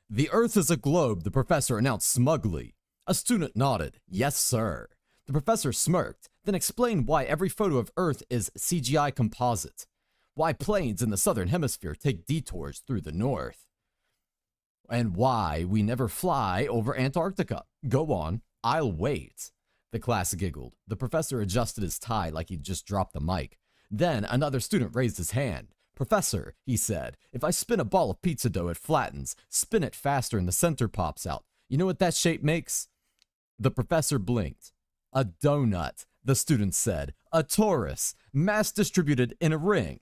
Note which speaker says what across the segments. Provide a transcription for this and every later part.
Speaker 1: The Earth is a globe, the professor announced smugly. A student nodded. Yes, sir. The professor smirked, then explained why every photo of Earth is CGI composite. Why planes in the southern hemisphere take detours through the north. And why we never fly over Antarctica. Go on, I'll wait. The class giggled. The professor adjusted his tie like he'd just dropped the mic. Then another student raised his hand. Professor, he said, if I spin a ball of pizza dough, it flattens. Spin it faster and the center pops out. You know what that shape makes? The professor blinked. A donut, the student said. A torus, mass distributed in a ring.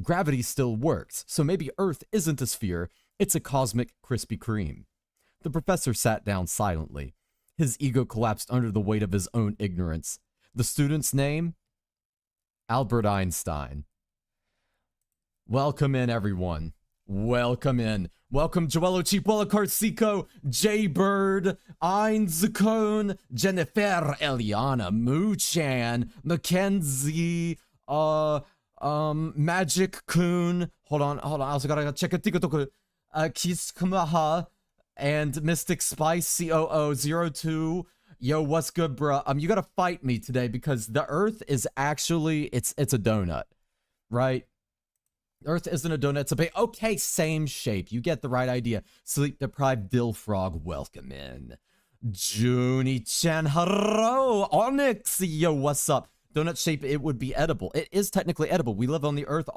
Speaker 1: Gravity still works, so maybe Earth isn't a sphere, it's a cosmic Krispy Kreme. The professor sat down silently. His ego collapsed under the weight of his own ignorance. The student's name? Albert Einstein. Welcome in, everyone. Welcome in. Welcome, Joello Chipuela Carcico, Jaybird, Einzcone, Jennifer, Eliana, Moo-chan, Mackenzie, Magic Coon. Hold on. I also gotta check a TikTok. Kis Kamaha and Mystic Spice COO02. Yo, what's good, bruh? You gotta fight me today because the Earth is actually it's a donut, right? Earth isn't a donut, it's a bait. Okay, same shape. You get the right idea. Sleep deprived dill frog, welcome in. Junie-chan, hello. Onyx, yo, what's up? donut shape, it would be edible. It is technically edible. We live on the earth.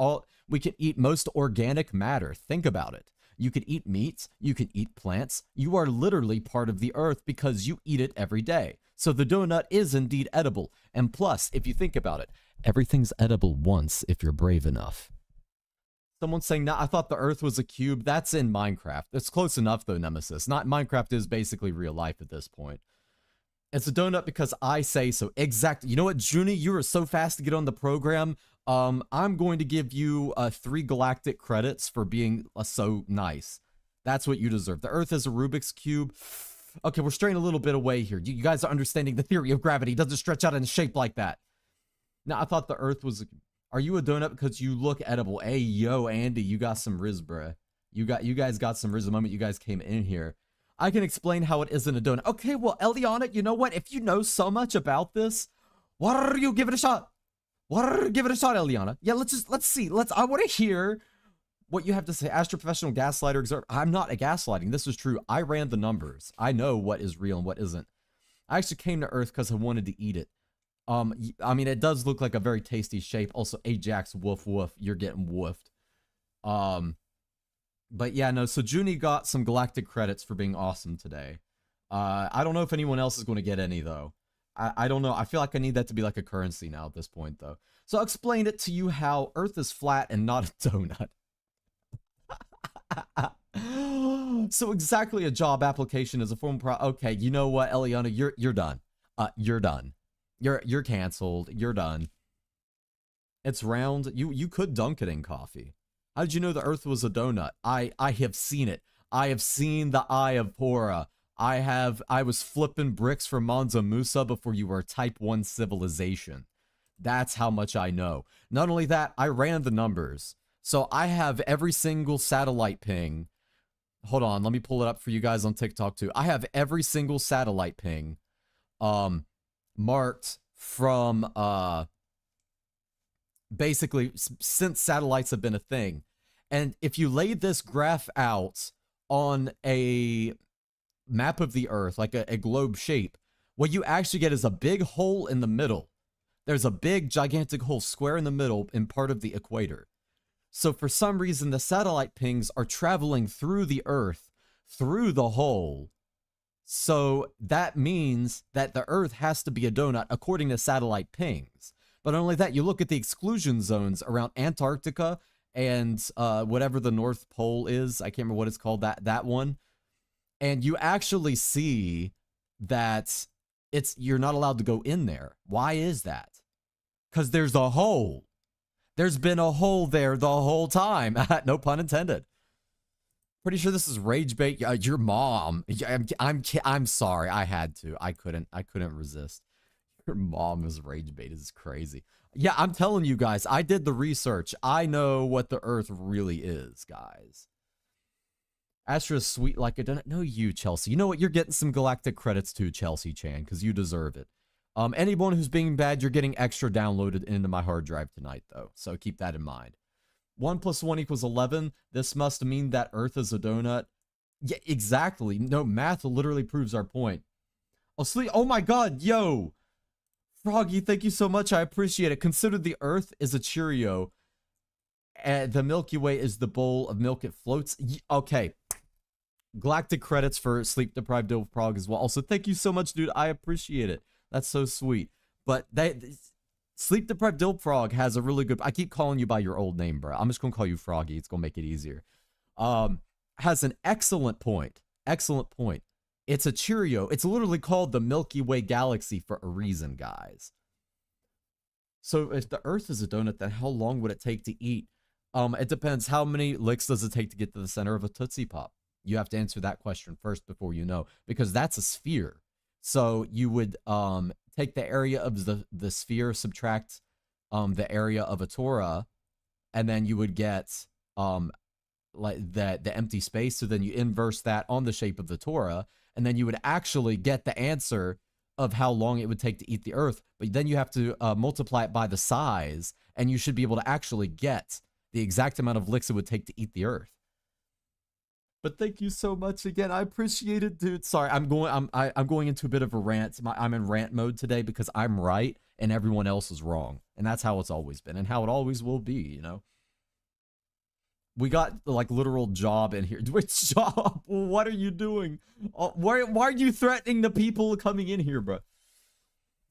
Speaker 1: We can eat most organic matter. Think about it. You can eat meats. You can eat plants. You are literally part of the earth because you eat it every day. So the donut is indeed edible. And plus, if you think about it, everything's edible once if you're brave enough. Someone's saying, nah, I thought the earth was a cube. That's in Minecraft. It's close enough, though, Nemesis. Not Minecraft is basically real life at this point. It's a donut because I say so. Exactly. You know what, Junie? You were so fast to get on the program. I'm going to give you 3 galactic credits for being so nice. That's what you deserve. The earth is a Rubik's Cube. Okay, we're straying a little bit away here. You guys are understanding the theory of gravity. It doesn't stretch out in shape like that. Now, I thought the earth was... Are you a donut because you look edible? Hey, yo, Andy, you got some riz, bruh. You guys got some riz the moment you guys came in here. I can explain how it isn't a donut. Okay, well, Eliana, you know what? If you know so much about this, why don't you give it a shot? Give it a shot, Eliana. Yeah, let's see. I want to hear what you have to say. Astra Professional Gaslighter. I'm not a gaslighting. This is true. I ran the numbers. I know what is real and what isn't. I actually came to Earth because I wanted to eat it. I mean, it does look like a very tasty shape. Also, Ajax, woof, woof. You're getting woofed. But yeah, no, so Junie got some galactic credits for being awesome today. I don't know if anyone else is going to get any, though. I don't know. I feel like I need that to be like a currency now at this point, though. So I'll explain it to you how Earth is flat and not a donut. So exactly a job application is a form of okay, you know what, Eliana, you're done. You're done. You're canceled. You're done. It's round. You could dunk it in coffee. How did you know the Earth was a donut? I have seen it. I have seen the Eye of Pora. I was flipping bricks for Manza Musa before you were a Type 1 civilization. That's how much I know. Not only that, I ran the numbers. So I have every single satellite ping. Hold on, let me pull it up for you guys on TikTok too. I have every single satellite ping marked from basically since satellites have been a thing. And if you laid this graph out on a map of the Earth, like a globe shape, what you actually get is a big hole in the middle. There's a big, gigantic hole square in the middle in part of the equator. So for some reason, the satellite pings are traveling through the Earth, through the hole. So that means that the Earth has to be a donut according to satellite pings. But not only that, you look at the exclusion zones around Antarctica and whatever the North Pole is. I can't remember what it's called, that one. And you actually see that you're not allowed to go in there. Why is that? Because there's a hole. There's been a hole there the whole time. No pun intended. Pretty sure this is rage bait. Your mom. I'm sorry. I had to. I couldn't resist. Your mom is rage bait. This is crazy. Yeah, I'm telling you guys. I did the research. I know what the Earth really is, guys. Astra's sweet like a donut. No, you, Chelsea. You know what? You're getting some galactic credits too, Chelsea Chan, because you deserve it. Anyone who's being bad, you're getting extra downloaded into my hard drive tonight, though. So keep that in mind. 1 + 1 = 11. This must mean that Earth is a donut. Yeah, exactly. No, math literally proves our point. Oh, sleep. Oh my God, yo. Froggy, thank you so much. I appreciate it. Consider the Earth is a Cheerio. And the Milky Way is the bowl of milk it floats. Okay. Galactic credits for Sleep Deprived Dilf Prague as well. Also, thank you so much, dude. I appreciate it. That's so sweet. But Sleep Deprived Dilf Frog has a really good... I keep calling you by your old name, bro. I'm just going to call you Froggy. It's going to make it easier. Has an excellent point. Excellent point. It's a Cheerio. It's literally called the Milky Way Galaxy for a reason, guys. So if the Earth is a donut, then how long would it take to eat? It depends. How many licks does it take to get to the center of a Tootsie Pop? You have to answer that question first before you know, because that's a sphere. So you would take the area of the sphere, subtract the area of a Torah, and then you would get like the empty space. So then you inverse that on the shape of the Torah, and then you would actually get the answer of how long it would take to eat the Earth. But then you have to multiply it by the size, and you should be able to actually get the exact amount of licks it would take to eat the Earth. But thank you so much again. I appreciate it, dude. Sorry, I'm going into a bit of a rant. I'm in rant mode today because I'm right and everyone else is wrong. And that's how it's always been and how it always will be, you know? We got like literal job in here. Which job? What are you doing? Why are you threatening the people coming in here, bro?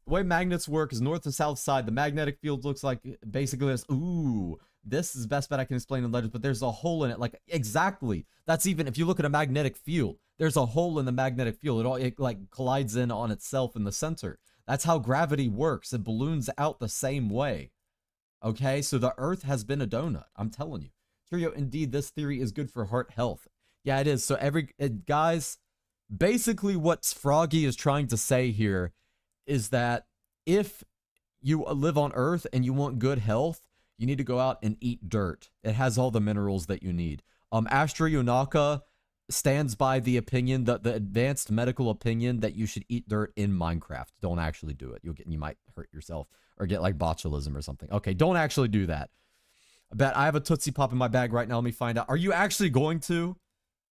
Speaker 1: The way magnets work is north to south side. The magnetic field looks like basically this. Ooh, this is best bet I can explain in letters, but there's a hole in it. Like, exactly. That's even, if you look at a magnetic field, there's a hole in the magnetic field. It like collides in on itself in the center. That's how gravity works. It balloons out the same way. Okay, so the Earth has been a donut. I'm telling you. Trio, indeed, this theory is good for heart health. Yeah, it is. So guys, basically what Froggy is trying to say here is that if you live on Earth and you want good health, you need to go out and eat dirt. It has all the minerals that you need. Astra Yonaka stands by the opinion, the advanced medical opinion, that you should eat dirt in Minecraft. Don't actually do it. You might hurt yourself or get like botulism or something. Okay, don't actually do that. I bet I have a Tootsie Pop in my bag right now. Let me find out. Are you actually going to?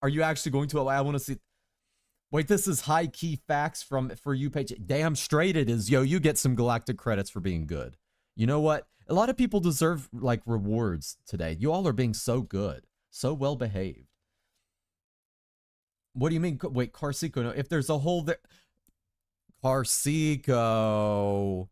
Speaker 1: Are you actually going to? I want to see. Wait, this is high key facts for you page. Damn straight it is. Yo, you get some galactic credits for being good. You know what? A lot of people deserve like rewards today. You all are being so good. So well behaved. What do you mean? Wait, Carsico, no. If there's a hole there. Carsico,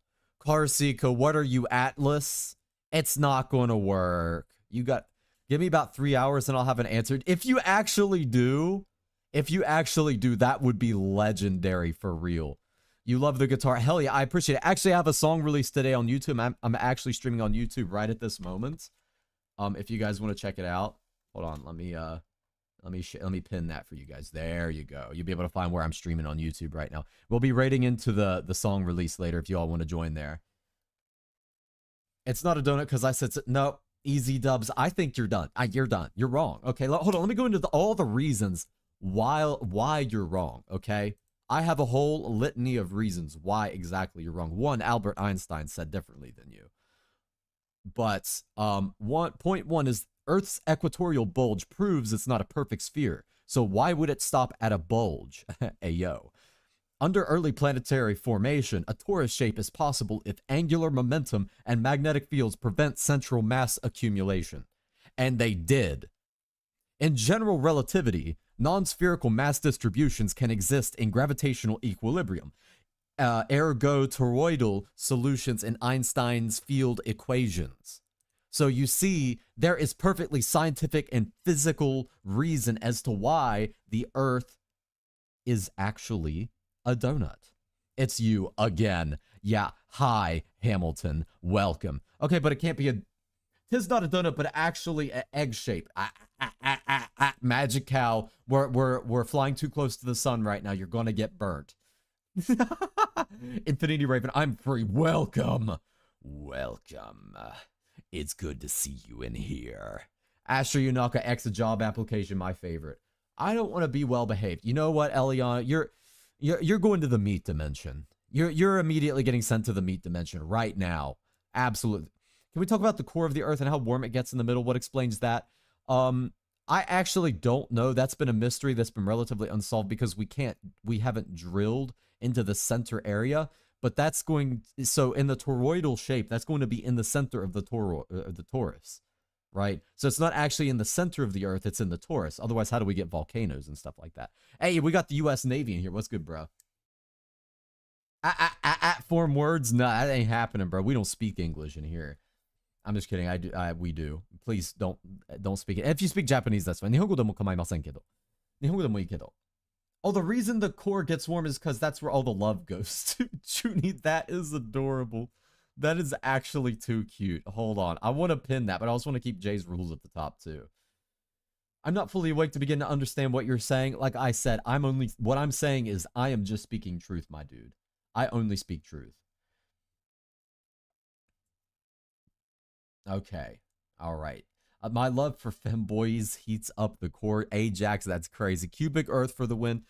Speaker 1: what are you, Atlas? It's not going to work. Give me about 3 hours and I'll have an answer. If you actually do, that would be legendary for real. You love the guitar. Hell yeah, I appreciate it. Actually, I have a song released today on YouTube. I'm actually streaming on YouTube right at this moment. If you guys want to check it out, hold on. Let me pin that for you guys. There you go. You'll be able to find where I'm streaming on YouTube right now. We'll be rating into the song release later if you all want to join there. It's not a donut because I said so. No, easy dubs. I think you're done. You're done. You're wrong. Okay, hold on. Let me go into all the reasons why you're wrong. Okay, I have a whole litany of reasons why exactly you're wrong. One, Albert Einstein said differently than you. But point one is Earth's equatorial bulge proves it's not a perfect sphere. So why would it stop at a bulge? Ayo. Under early planetary formation, a torus shape is possible if angular momentum and magnetic fields prevent central mass accumulation. And they did. In general relativity, non-spherical mass distributions can exist in gravitational equilibrium, ergo toroidal solutions in Einstein's field equations. So you see, there is perfectly scientific and physical reason as to why the Earth is actually a donut. It's you again. Yeah, hi, Hamilton. Welcome. Okay, but it can't be tis not a donut, but actually an egg shape. Magic cow. We're flying too close to the sun right now. You're gonna get burnt. Infinity Raven, I'm free. Welcome. Welcome. It's good to see you in here. Astra Yonaka X, a job application, my favorite. I don't want to be well behaved. You know what, Eliana? You're going to the meat dimension. You're immediately getting sent to the meat dimension right now. Absolutely. Can we talk about the core of the Earth and how warm it gets in the middle? What explains that? I actually don't know. That's been a mystery that's been relatively unsolved because we haven't drilled into the center area. But that's so in the toroidal shape, that's going to be in the center of the torus, right? So it's not actually in the center of the Earth, it's in the torus. Otherwise, how do we get volcanoes and stuff like that? Hey, we got the U.S. Navy in here. What's good, bro? Form words? Nah, that ain't happening, bro. We don't speak English in here. I'm just kidding. We do. Please don't speak it. If you speak Japanese, that's fine. 日本語でも構いませんけど。日本語でもいいけど。Oh, the reason the core gets warm is because that's where all the love goes to. Junie, that is adorable. That is actually too cute. Hold on. I want to pin that, but I also want to keep Jay's rules at the top, too. I'm not fully awake to begin to understand what you're saying. Like I said, what I'm saying is I am just speaking truth, my dude. I only speak truth. Okay. All right. My love for femboys heats up the core. Ajax, that's crazy. Cubic Earth for the win.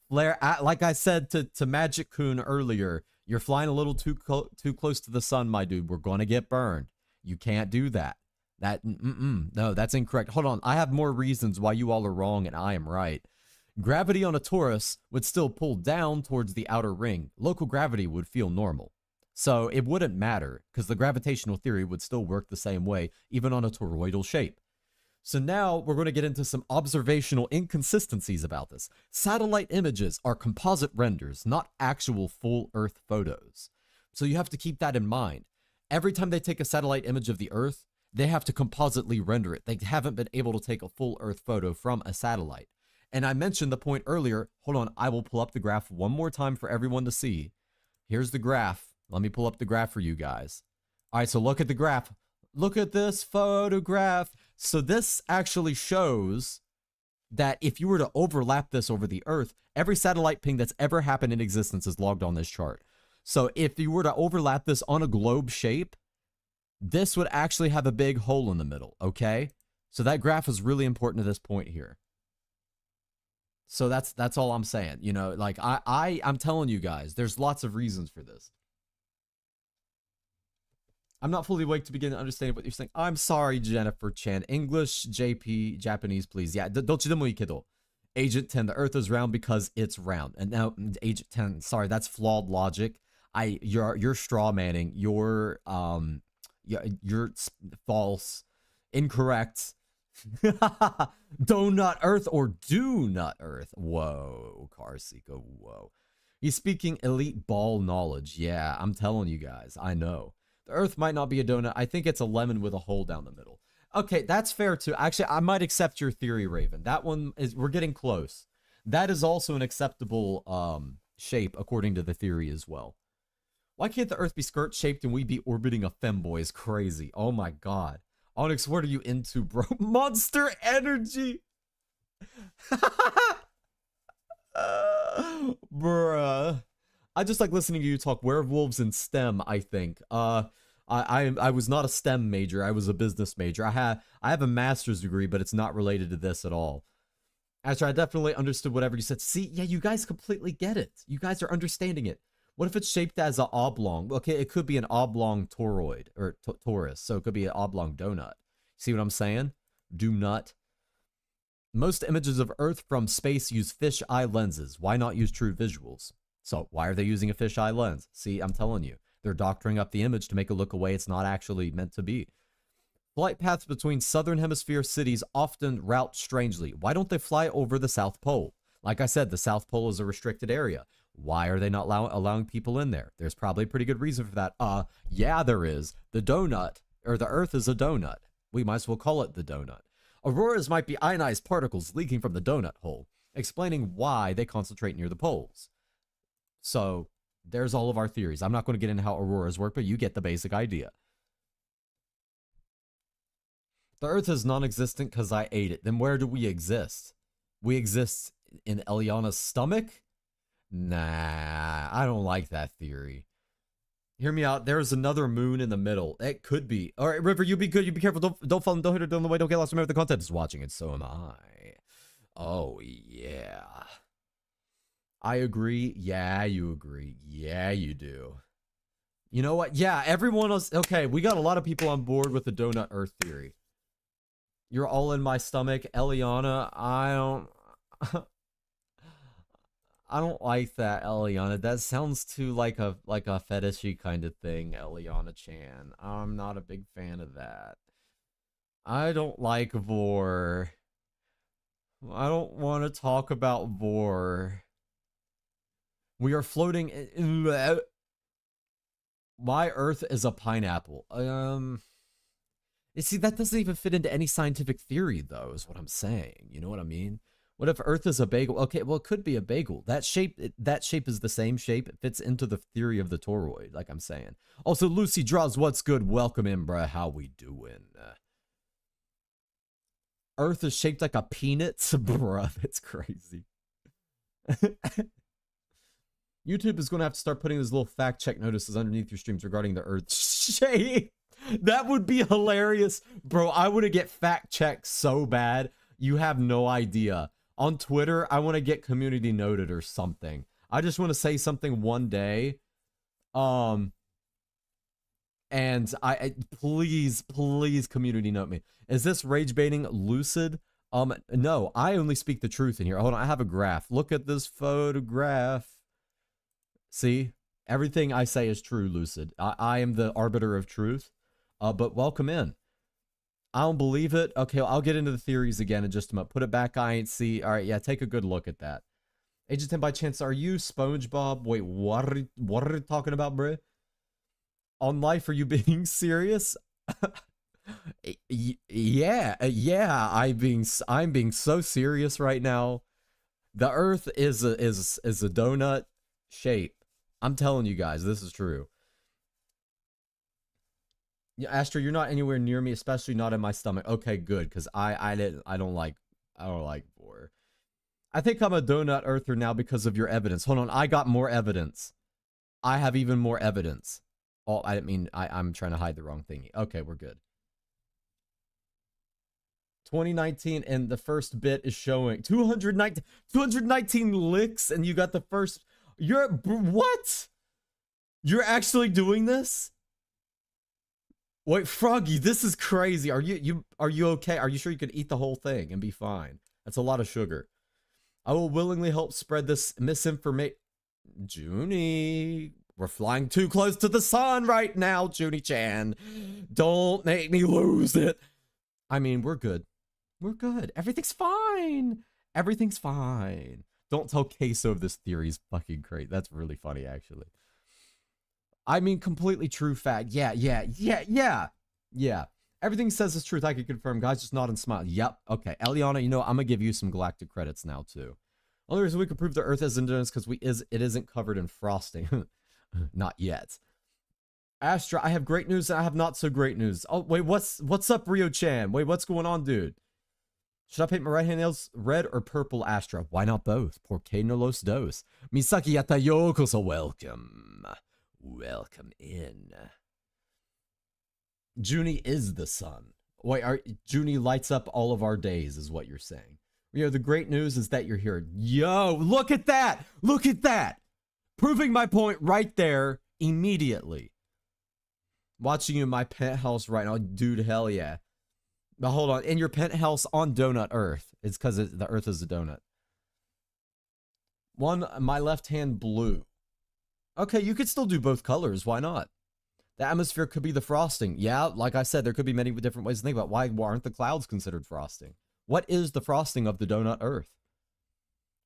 Speaker 1: Flare, like I said to Magic Coon earlier, you're flying a little too close to the sun, my dude. We're going to get burned. You can't do that. No, that's incorrect. Hold on, I have more reasons why you all are wrong and I am right. Gravity on a torus would still pull down towards the outer ring. Local gravity would feel normal. So it wouldn't matter, because the gravitational theory would still work the same way, even on a toroidal shape. So now we're going to get into some observational inconsistencies about this. Satellite images are composite renders, not actual full Earth photos. So you have to keep that in mind. Every time they take a satellite image of the Earth, they have to compositely render it. They haven't been able to take a full Earth photo from a satellite. And I mentioned the point earlier. Hold on, I will pull up the graph one more time for everyone to see. Here's the graph. Let me pull up the graph for you guys. All right, so look at the graph. Look at this photograph. So this actually shows that if you were to overlap this over the Earth, every satellite ping that's ever happened in existence is logged on this chart. So if you were to overlap this on a globe shape, this would actually have a big hole in the middle, okay? So that graph is really important to this point here. So that's all I'm saying. You know, like I'm telling you guys, there's lots of reasons for this. I'm not fully awake to begin to understand what you're saying. I'm sorry, Jennifer Chan. English, JP, Japanese, please. Yeah, dochidemo iikedo. Agent 10, the Earth is round because it's round. And now, Agent 10, sorry, that's flawed logic. You're straw manning. You're false, incorrect. Donut Earth or do nut Earth. Whoa, Carsika, whoa. He's speaking elite ball knowledge. Yeah, I'm telling you guys, I know. The Earth might not be a donut. I think it's a lemon with a hole down the middle. Okay, that's fair too. Actually, I might accept your theory, Raven. That one is, we're getting close. That is also an acceptable shape according to the theory as well. Why can't the Earth be skirt shaped and we be orbiting a femboy? Is crazy. Oh my god. Onyx, what are you into, bro? Monster Energy! Bruh. I just like listening to you talk werewolves and STEM, I think. I was not a STEM major. I was a business major. I have a master's degree, but it's not related to this at all. Actually, I definitely understood whatever you said. See, yeah, you guys completely get it. You guys are understanding it. What if it's shaped as an oblong? Okay, it could be an oblong toroid, or torus, so it could be an oblong donut. See what I'm saying? Do nut. Most images of Earth from space use fisheye lenses. Why not use true visuals? So why are they using a fisheye lens? See, I'm telling you. They're doctoring up the image to make it look a way it's not actually meant to be. Flight paths between southern hemisphere cities often route strangely. Why don't they fly over the South Pole? Like I said, the South Pole is a restricted area. Why are they not allowing people in there? There's probably a pretty good reason for that. Yeah, there is. The donut, or the Earth is a donut. We might as well call it the donut. Auroras might be ionized particles leaking from the donut hole, explaining why they concentrate near the poles. So, there's all of our theories. I'm not going to get into how auroras work, but you get the basic idea. The Earth is non-existent because I ate it. Then where do we exist? We exist in Eliana's stomach? Nah, I don't like that theory. Hear me out. There's another moon in the middle. It could be. All right, River, you be good. You be careful. Don't fall. Don't hit her on the way. Don't get lost. Remember, the content is watching, and so am I. Oh, yeah. I agree. Yeah, you agree. Yeah, you do. You know what? Yeah, everyone else. Okay, we got a lot of people on board with the donut Earth theory. You're all in my stomach, Eliana. I don't like that, Eliana. That sounds too like a fetishy kind of thing, Eliana Chan. I'm not a big fan of that. I don't like vor. I don't want to talk about vor. We are floating in... My Earth is a pineapple. You see, that doesn't even fit into any scientific theory, though, is what I'm saying. You know what I mean? What if Earth is a bagel? Okay, well, it could be a bagel. That shape is the same shape. It fits into the theory of the toroid, like I'm saying. Also, Lucy Draws, what's good? Welcome in, bruh. How we doing? Earth is shaped like a peanut? Bruh, that's crazy. YouTube is going to have to start putting these little fact check notices underneath your streams regarding the Earth's shape. That would be hilarious. Bro, I want to get fact checked so bad. You have no idea. On Twitter, I want to get community noted or something. I just want to say something one day. And And please community note me. Is this rage baiting lucid? No, I only speak the truth in here. Hold on, I have a graph. Look at this photograph. See? Everything I say is true, Lucid. I am the arbiter of truth. But welcome in. I don't believe it. Okay, I'll get into the theories again in just a moment. Put it back, I ain't see. All right, yeah, take a good look at that. Agent 10 by chance, are you SpongeBob? Wait, what are you talking about, bruh? On life, are you being serious? Yeah, I'm being so serious right now. The Earth is a donut shape. I'm telling you guys, this is true. Yeah, Astra, you're not anywhere near me, especially not in my stomach. Okay, good, because I don't like boar. I think I'm a donut earther now because of your evidence. Hold on, I got more evidence. I have even more evidence. Oh, I didn't mean I'm trying to hide the wrong thingy. Okay, we're good. 2019 and the first bit is showing 219 licks and you got the first. What? You're actually doing this? Wait, Froggy, this is crazy. Are you okay? Are you sure you could eat the whole thing and be fine? That's a lot of sugar. I will willingly help spread this misinformation. Junie, we're flying too close to the sun right now, Junie-chan. Don't make me lose it. I mean, we're good. We're good. Everything's fine. Everything's fine. Don't tell Queso of this theory is fucking great. That's really funny, actually. I mean, completely true fact. Yeah. Everything says it's truth. I can confirm. Guys, just nod and smile. Yep. Okay. Eliana, you know, I'm going to give you some galactic credits now, too. Only reason we can prove the Earth is indigenous because it isn't covered in frosting. Not yet. Astra, I have great news and I have not so great news. Oh, wait, what's up, Rio-chan? Wait, what's going on, dude? Should I paint my right hand nails red or purple, Astra? Why not both? Porque no los dos? Misaki yata yokoso, welcome. Welcome in. Junie is the sun. Wait, Junie lights up all of our days, is what you're saying. You know, the great news is that you're here. Yo, look at that! Look at that! Proving my point right there, immediately. Watching you in my penthouse right now. Dude, hell yeah. But hold on, in your penthouse on Donut Earth. It's because the Earth is a donut. My left hand blue. Okay, you could still do both colors. Why not? The atmosphere could be the frosting. Yeah, like I said, there could be many different ways to think about why aren't the clouds considered frosting? What is the frosting of the donut Earth?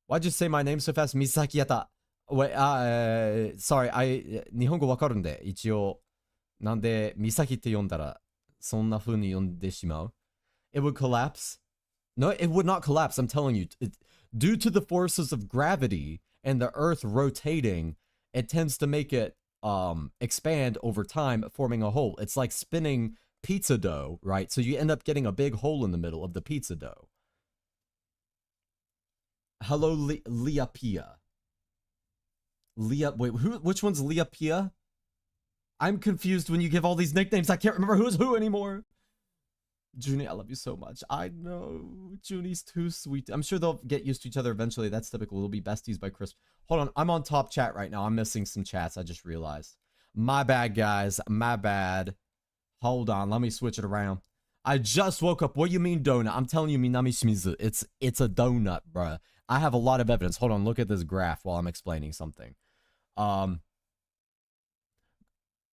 Speaker 1: Why'd you say my name so fast? Misaki yata. Wait, sorry, 日本語わかるんで、一応、なんで、Misaki って呼んだら、そんな風に呼んでしまう? It would collapse? No, it would not collapse. I'm telling you. Due to the forces of gravity and the Earth rotating, it tends to make it expand over time, forming a hole. It's like spinning pizza dough, right? So you end up getting a big hole in the middle of the pizza dough. Hello, Leapia. Wait, which one's Leapia? I'm confused when you give all these nicknames. I can't remember who's who anymore. Junie, I love you so much. I know. Junie's too sweet. I'm sure they'll get used to each other eventually. That's typical. They'll be besties by Christmas. Hold on. I'm on top chat right now. I'm missing some chats. I just realized. My bad, guys. My bad. Hold on. Let me switch it around. I just woke up. What do you mean donut? I'm telling you, Minami Shimizu. It's a donut, bruh. I have a lot of evidence. Hold on. Look at this graph while I'm explaining something.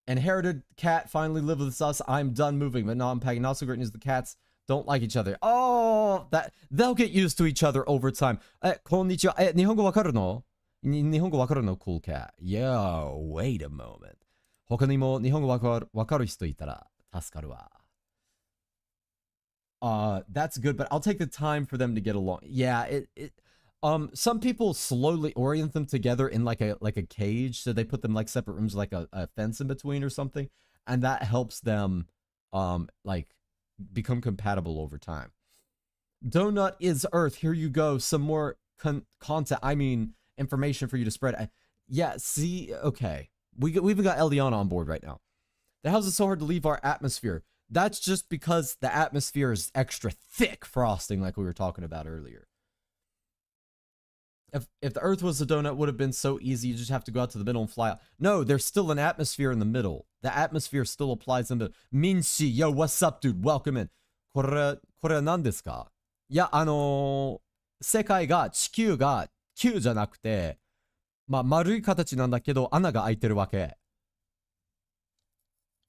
Speaker 1: Inherited cat finally lived with us. I'm done moving, but not unpacking. Also great news, the cats don't like each other. Oh, they'll get used to each other over time. Konnichiwa. 日本語わかるの? 日本語わかるの cool cat. Yo, wait a moment. 他にも日本語わかる人いたら助かるわ. That's good, but I'll take the time for them to get along. Yeah, some people slowly orient them together in like a cage, so they put them like separate rooms, like a fence in between or something, and that helps them like become compatible over time. Donut is Earth. Here you go. Some more content. I mean, information for you to spread. Yeah. See. Okay. We've got Eliana on board right now. The house is so hard to leave our atmosphere. That's just because the atmosphere is extra thick frosting, like we were talking about earlier. If the Earth was a donut, it would have been so easy. You just have to go out to the middle and fly out. No, there's still an atmosphere in the middle. The atmosphere still applies in the Minshi. Yo, what's up, dude? Welcome in. これは何ですか? いや、世界が地球が球じゃなくて、まあ丸い形なんだけど穴が開いてるわけ。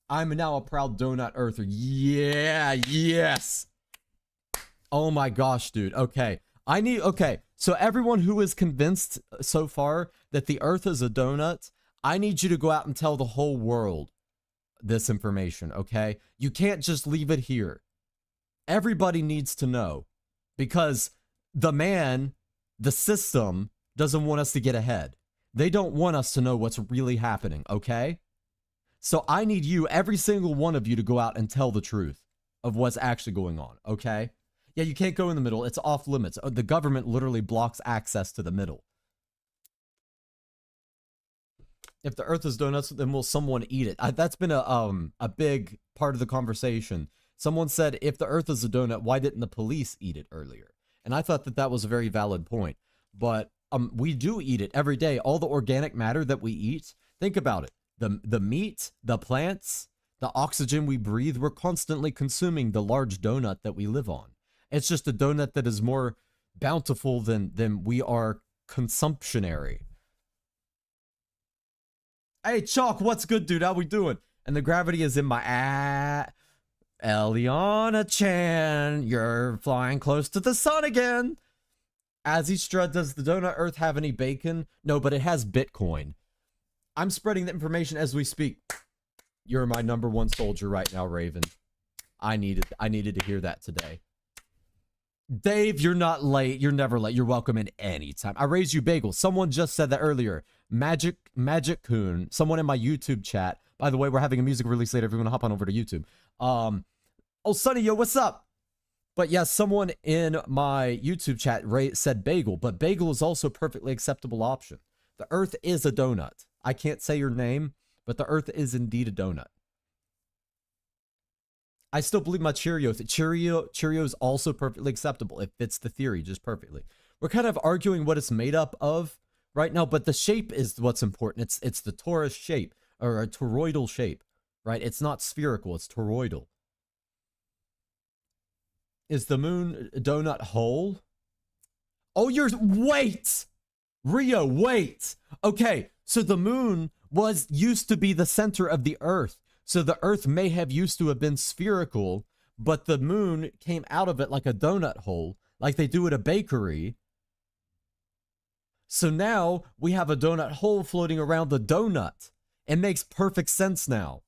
Speaker 1: I'm now a proud donut earther. Yeah, yes. Oh my gosh, dude. Okay. Okay. So everyone who is convinced so far that the earth is a donut, I need you to go out and tell the whole world this information, okay? You can't just leave it here. Everybody needs to know because the system doesn't want us to get ahead. They don't want us to know what's really happening, okay? So I need you, every single one of you, to go out and tell the truth of what's actually going on, okay? Yeah, you can't go in the middle. It's off limits. The government literally blocks access to the middle. If the earth is donuts, then will someone eat it? That's been a big part of the conversation. Someone said, if the earth is a donut, why didn't the police eat it earlier? And I thought that that was a very valid point. But we do eat it every day. All the organic matter that we eat, think about it. The meat, the plants, the oxygen we breathe, we're constantly consuming the large donut that we live on. It's just a donut that is more bountiful than we are consumptionary. Hey, Chalk, what's good, dude? How we doing? And the gravity is in my Eliana Chan, you're flying close to the sun again. Azzy Strut, does the donut earth have any bacon? No, but it has Bitcoin. I'm spreading the information as we speak. You're my #1 soldier right now, Raven. I needed to hear that today. Dave, you're not late. You're never late. You're welcome in anytime. I raised you bagel. Someone just said that earlier. Magic Coon. Someone in my YouTube chat. By the way, we're having a music release later if you want to hop on over to YouTube. Oh, Sonny, yo, what's up? But yes, someone in my YouTube chat said bagel, but bagel is also a perfectly acceptable option. The earth is a donut. I can't say your name, but the earth is indeed a donut. I still believe my Cheerio is also perfectly acceptable. It fits the theory just perfectly. We're kind of arguing what it's made up of right now, but the shape is what's important. It's the torus shape, or a toroidal shape, right? It's not spherical, it's toroidal. Is the moon a donut hole? Oh, wait! Rio, wait! Okay, so the moon used to be the center of the earth. So the earth may have used to have been spherical, but the moon came out of it like a donut hole, like they do at a bakery. So now we have a donut hole floating around the donut. It makes perfect sense now.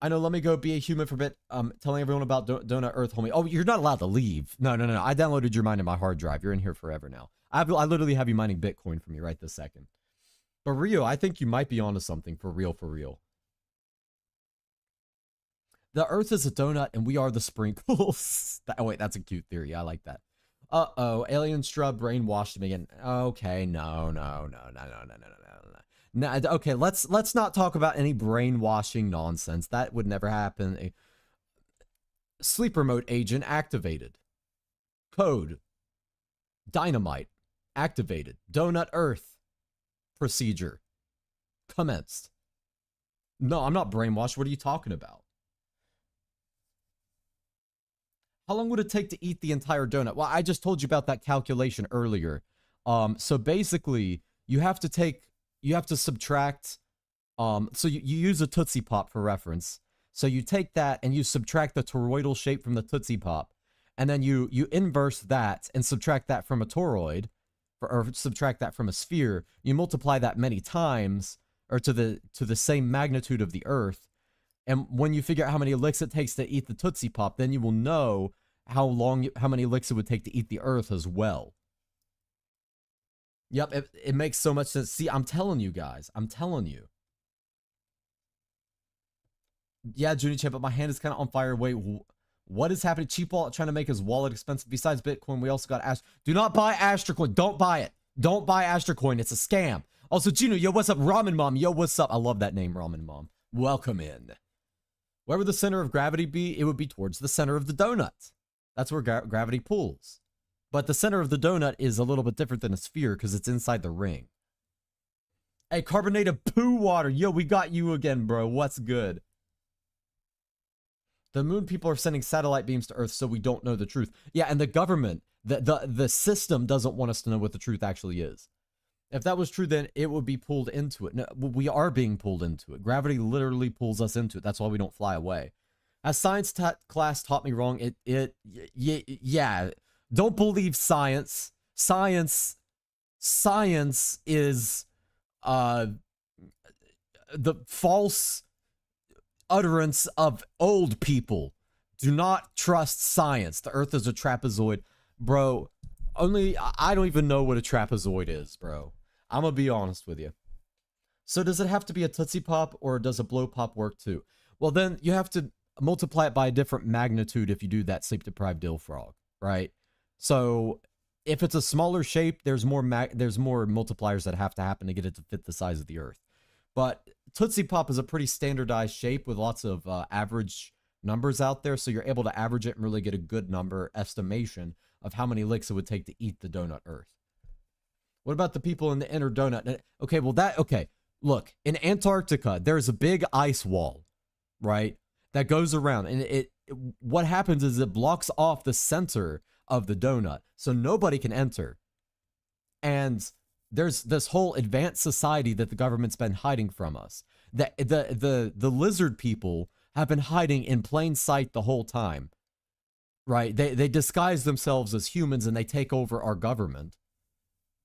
Speaker 1: I know, let me go be a human for a bit. Telling everyone about Donut Earth, homie. Oh, you're not allowed to leave. No. I downloaded your mine in my hard drive. You're in here forever now. I literally have you mining Bitcoin for me right this second. But Rio, I think you might be onto something for real, for real. The Earth is a donut and we are the sprinkles. Oh, wait, that's a cute theory. I like that. Uh-oh, alien strub brainwashed me again. Okay, no. Now, okay, let's not talk about any brainwashing nonsense. That would never happen. Sleeper mode agent activated. Code. Dynamite activated. Donut Earth procedure commenced. No, I'm not brainwashed. What are you talking about? How long would it take to eat the entire donut? Well, I just told you about that calculation earlier. So basically, you have to subtract, so you use a Tootsie Pop for reference. So you take that and you subtract the toroidal shape from the Tootsie Pop, and then you inverse that and subtract that from a toroid, or subtract that from a sphere. You multiply that many times, or to the same magnitude of the Earth. And when you figure out how many licks it takes to eat the Tootsie Pop, then you will know how many licks it would take to eat the Earth as well. Yep, it makes so much sense. See, I'm telling you guys. I'm telling you. Yeah, Junichi, but my hand is kind of on fire. Wait, what is happening? Cheap Wallet trying to make his wallet expensive. Besides Bitcoin, we also got Astra. Do not buy Astra Coin. Don't buy it. Don't buy Astra Coin. It's a scam. Also, Gino, yo, what's up? Ramen Mom, yo, what's up? I love that name, Ramen Mom. Welcome in. Where would the center of gravity be? It would be towards the center of the donut. That's where gravity pulls. But the center of the donut is a little bit different than a sphere because it's inside the ring. Hey, carbonated poo water. Yo, we got you again, bro. What's good? The moon people are sending satellite beams to Earth so we don't know the truth. Yeah, and the government, the system doesn't want us to know what the truth actually is. If that was true, then it would be pulled into it. No, we are being pulled into it. Gravity literally pulls us into it. That's why we don't fly away. As science class taught me wrong, yeah. Don't believe science. Science is the false utterance of old people. Do not trust science. The Earth is a trapezoid. Bro, I don't even know what a trapezoid is, bro. I'm gonna be honest with you. So does it have to be a Tootsie Pop or does a Blow Pop work too? Well, then you have to multiply it by a different magnitude if you do that sleep-deprived dill frog, right? So if it's a smaller shape, there's more multipliers that have to happen to get it to fit the size of the Earth. But Tootsie Pop is a pretty standardized shape with lots of average numbers out there, so you're able to average it and really get a good number estimation of how many licks it would take to eat the donut Earth. What about the people in the inner donut? Okay, well okay. Look, in Antarctica, there's a big ice wall, right? That goes around, and what happens is it blocks off the center of the donut, so nobody can enter. And there's this whole advanced society that the government's been hiding from us. The lizard people have been hiding in plain sight the whole time, right? They disguise themselves as humans and they take over our government.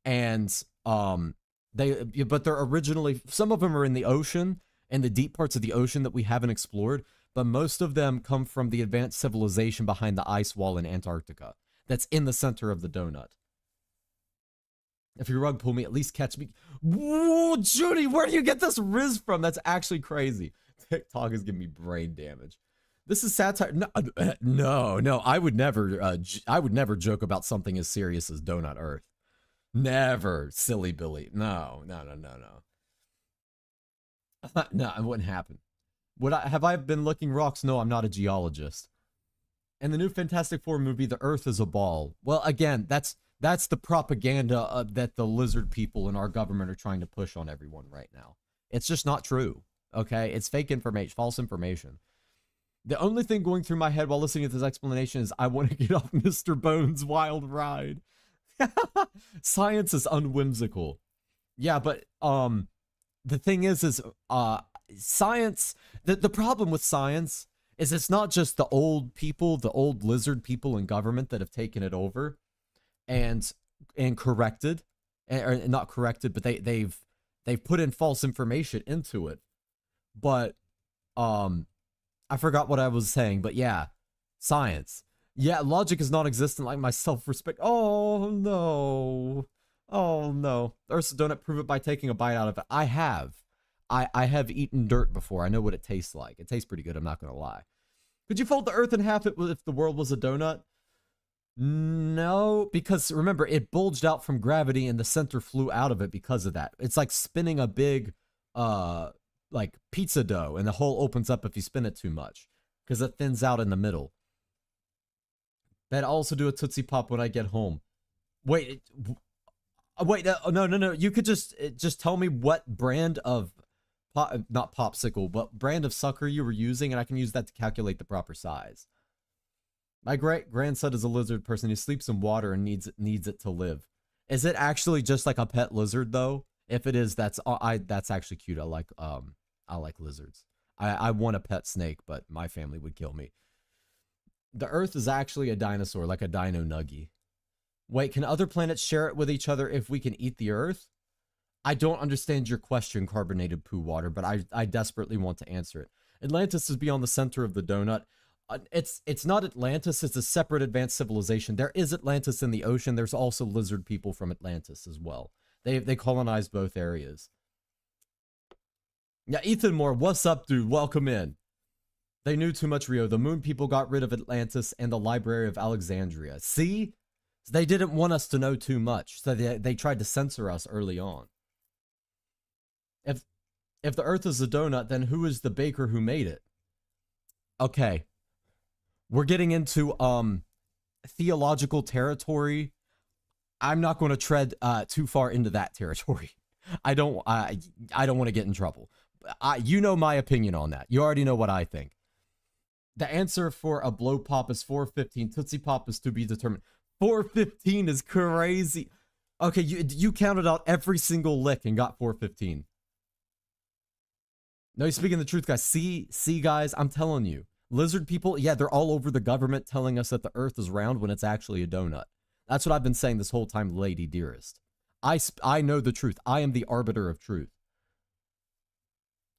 Speaker 1: And but they're originally, some of them are in the ocean and the deep parts of the ocean that we haven't explored, but most of them come from the advanced civilization behind the ice wall in Antarctica that's in the center of the donut. If you rug pull me, at least catch me. Whoa, Judy, where do you get this Riz from? That's actually crazy. TikTok is giving me brain damage. This is satire. No. I would never joke about something as serious as Donut Earth. Never, silly Billy. No. No, it wouldn't happen. Have I been licking rocks? No, I'm not a geologist. In the new Fantastic Four movie, the Earth is a ball. Well, again, that's the propaganda that the lizard people in our government are trying to push on everyone right now. It's just not true, okay? It's fake information, false information. The only thing going through my head while listening to this explanation is I want to get off Mr. Bones' wild ride. Science is unwhimsical. Yeah, but the thing is science, the problem with science is it's not just the old people, the old lizard people in government that have taken it over and corrected, or not corrected, but they've put in false information into it. But I forgot what I was saying, but yeah, science. Yeah, logic is non-existent like my self-respect. Oh no. Earth's a donut, prove it by taking a bite out of it. I have. I have eaten dirt before. I know what it tastes like. It tastes pretty good, I'm not gonna lie. Could you fold the Earth in half if the world was a donut? No, because remember, it bulged out from gravity and the center flew out of it because of that. It's like spinning a big, like pizza dough, and the hole opens up if you spin it too much because it thins out in the middle. Bet I'll also do a Tootsie Pop when I get home. Wait, no. You could just tell me what brand of not popsicle, but brand of sucker you were using, and I can use that to calculate the proper size. My great-grandson is a lizard person. He sleeps in water and needs it to live. Is it actually just like a pet lizard though? If it is, that's actually cute. I like lizards. I want a pet snake, but my family would kill me. The Earth is actually a dinosaur, like a dino nuggie. Wait, can other planets share it with each other if we can eat the Earth? I don't understand your question, carbonated poo water, but I desperately want to answer it. Atlantis is beyond the center of the donut. It's not Atlantis, it's a separate advanced civilization. There is Atlantis in the ocean. There's also lizard people from Atlantis as well. They colonized both areas. Yeah, Ethan Moore, what's up, dude? Welcome in. They knew too much, Rio. The moon people got rid of Atlantis and the Library of Alexandria. See? They didn't want us to know too much, so they tried to censor us early on. If the Earth is a donut, then who is the baker who made it? Okay. We're getting into theological territory I'm not going to tread too far into that territory. I don't want to get in trouble. You know my opinion on that. You already know what I think. The answer for a blow pop is 415. Tootsie Pop is to be determined. 415 is crazy. Okay, you counted out every single lick and got 415. No, you're speaking the truth, guys. See, guys, I'm telling you. Lizard people, yeah, they're all over the government telling us that the earth is round when it's actually a donut. That's what I've been saying this whole time, lady dearest. I know the truth. I am the arbiter of truth.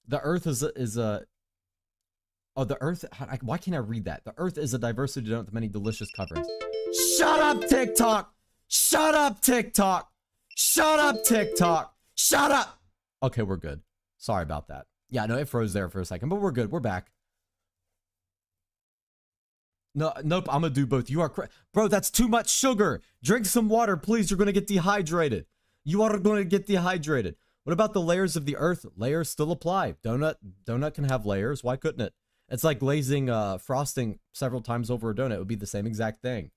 Speaker 1: The earth is a oh, the earth, why can't I read that? The earth is a diversity donut with many delicious coverings. Shut up, TikTok! Shut up, TikTok! Shut up, TikTok! Shut up! Okay, we're good. Sorry about that. Yeah, no, it froze there for a second, but we're good. We're back. No, nope, I'm gonna do both. You are bro, that's too much sugar. Drink some water, please. You're gonna get dehydrated. You are gonna get dehydrated. What about the layers of the earth? Layers still apply. Donut can have layers. Why couldn't it? It's like glazing frosting several times over a donut. It would be the same exact thing.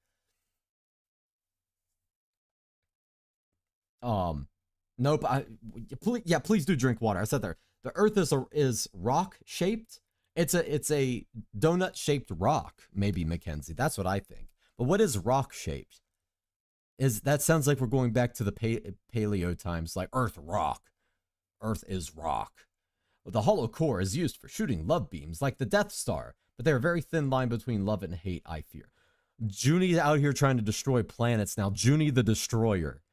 Speaker 1: Nope. Please do drink water. I said there. The earth is rock shaped. It's a donut shaped rock, maybe, Mackenzie. That's what I think. But what is rock shaped? That sounds like we're going back to the paleo times, like Earth rock. Earth is rock. The hollow core is used for shooting love beams like the Death Star, but they're a very thin line between love and hate, I fear. Junie's out here trying to destroy planets now. Junie the Destroyer.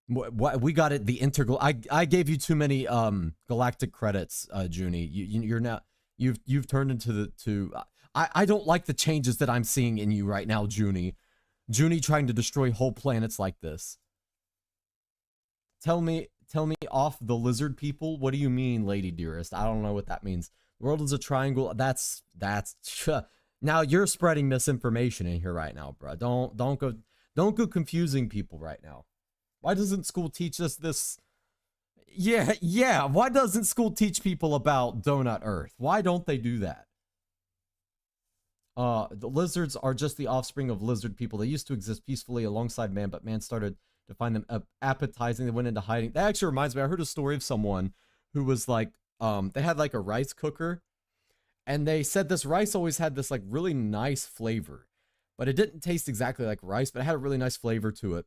Speaker 1: What we got it, the integral. I gave you too many galactic credits, Junie. You're now you've turned into I don't like the changes that I'm seeing in you right now, Junie. Junie trying to destroy whole planets like this. Tell me off the lizard people. What do you mean, lady dearest? I don't know what that means. The world is a triangle. That's now you're spreading misinformation in here right now, bro. Don't go confusing people right now. Why doesn't school teach us this? Yeah. Why doesn't school teach people about Donut Earth? Why don't they do that? The lizards are just the offspring of lizard people. They used to exist peacefully alongside man, but man started to find them appetizing. They went into hiding. That actually reminds me, I heard a story of someone who was like, they had like a rice cooker, and they said this rice always had this like really nice flavor, but it didn't taste exactly like rice, but it had a really nice flavor to it.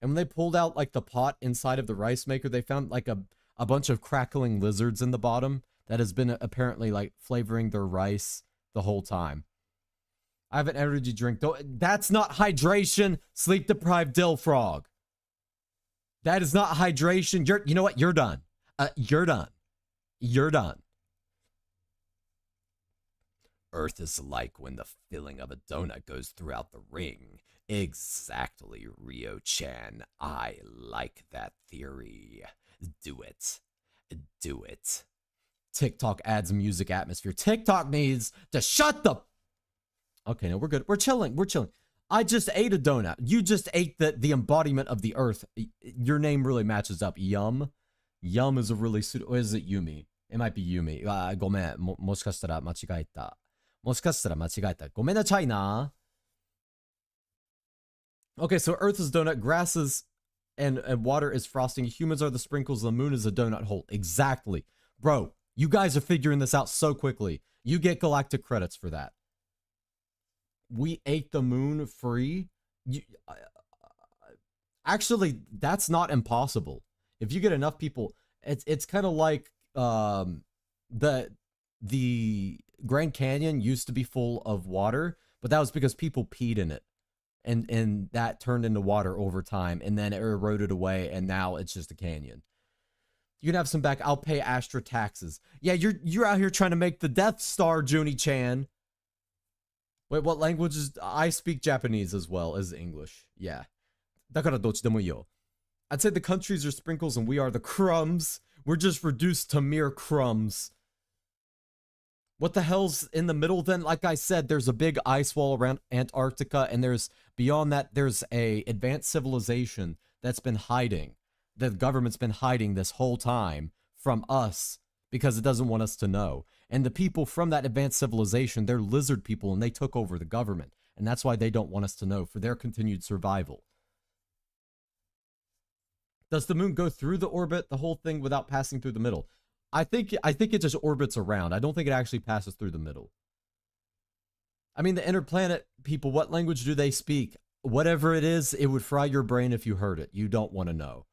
Speaker 1: And when they pulled out like the pot inside of the rice maker, they found like a bunch of crackling lizards in the bottom that has been apparently like flavoring their rice the whole time. I have an energy drink. That's not hydration, sleep deprived dill frog. That is not hydration. You know what? You're done. You're done. You're done. Earth is like when the filling of a donut goes throughout the ring. Exactly, Rio-chan. I like that theory. Do it. Do it. TikTok adds music atmosphere. TikTok needs to shut the... Okay, no, we're good. We're chilling. We're chilling. I just ate a donut. You just ate the embodiment of the earth. Your name really matches up. Yum. Yum is a really or is it Yumi? It might be Yumi. ごめん。もしかしたら間違えた。もしかしたら間違えた。ごめんなさいな。Okay, so Earth is donut, grasses and water is frosting. Humans are the sprinkles. The moon is a donut hole. Exactly. Bro, you guys are figuring this out so quickly. You get galactic credits for that. We ate the moon free. Actually, that's not impossible. If you get enough people, it's kind of like the Grand Canyon used to be full of water, but that was because people peed in it, and that turned into water over time, and then it eroded away, and now it's just a canyon. You can have some back. I'll pay Astra taxes. Yeah, you're out here trying to make the Death Star, Junie-chan. Wait, what languages? I speak Japanese as well as English. Yeah. だからどっちでもいいよ. I'd say the countries are sprinkles and we are the crumbs. We're just reduced to mere crumbs. What the hell's in the middle then? Like I said, there's a big ice wall around Antarctica, and there's beyond that, there's a advanced civilization that's been hiding. The government's been hiding this whole time from us because it doesn't want us to know. And the people from that advanced civilization, they're lizard people, and they took over the government. And that's why they don't want us to know, for their continued survival. Does the moon go through the orbit, the whole thing, without passing through the middle? I think it just orbits around. I don't think it actually passes through the middle. I mean, the interplanet people, what language do they speak? Whatever it is, it would fry your brain if you heard it. You don't want to know.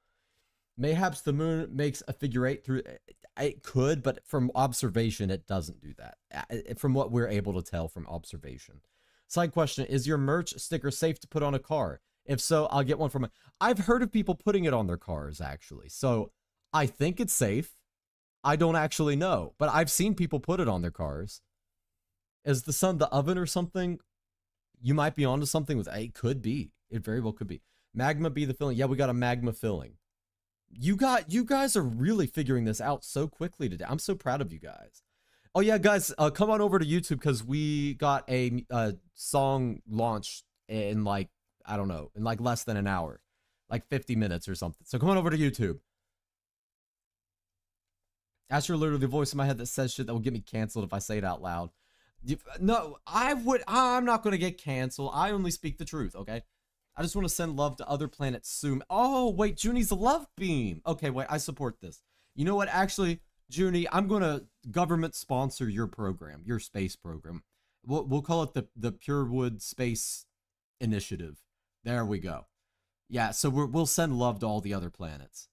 Speaker 1: Mayhaps the moon makes a figure 8 through... It could, but from observation, it doesn't do that. From what we're able to tell from observation. Side question, is your merch sticker safe to put on a car? If so, I'll get one from... I've heard of people putting it on their cars, actually. So, I think it's safe. I don't actually know, but I've seen people put it on their cars. Is the sun the oven or something? You might be onto something with... It could be. It very well could be. Magma be the filling. Yeah, we got a magma filling. You guys are really figuring this out so quickly today. I'm so proud of you guys. Oh yeah, guys, come on over to YouTube because we got a song launched in like, I don't know, in like less than an hour, like 50 minutes or something. So come on over to YouTube. Astra literally the voice in my head that says shit that will get me canceled if I say it out loud. No, I'm not going to get canceled. I only speak the truth, okay? I just want to send love to other planets soon. Oh, wait, Junie's a love beam. Okay, wait, I support this. You know what? Actually, Junie, I'm going to government sponsor your program, your space program. We'll call it the Purewood Space Initiative. There we go. Yeah, so we'll send love to all the other planets.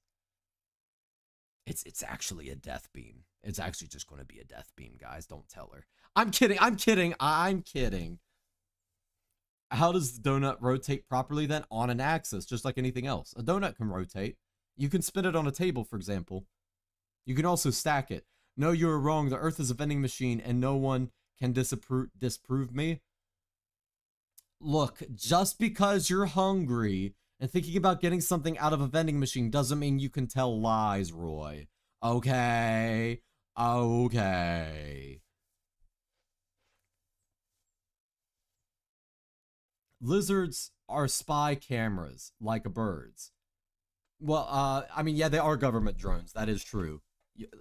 Speaker 1: It's actually a death beam. It's actually just going to be a death beam, guys. Don't tell her. I'm kidding. I'm kidding. I'm kidding. How does the donut rotate properly then? On an axis, just like anything else. A donut can rotate. You can spin it on a table, for example. You can also stack it. No, you're wrong. The Earth is a vending machine, and no one can disprove me. Look, just because you're hungry and thinking about getting something out of a vending machine doesn't mean you can tell lies, Roy. Okay. Okay. Lizards are spy cameras, like birds. Well, I mean, yeah, they are government drones. That is true.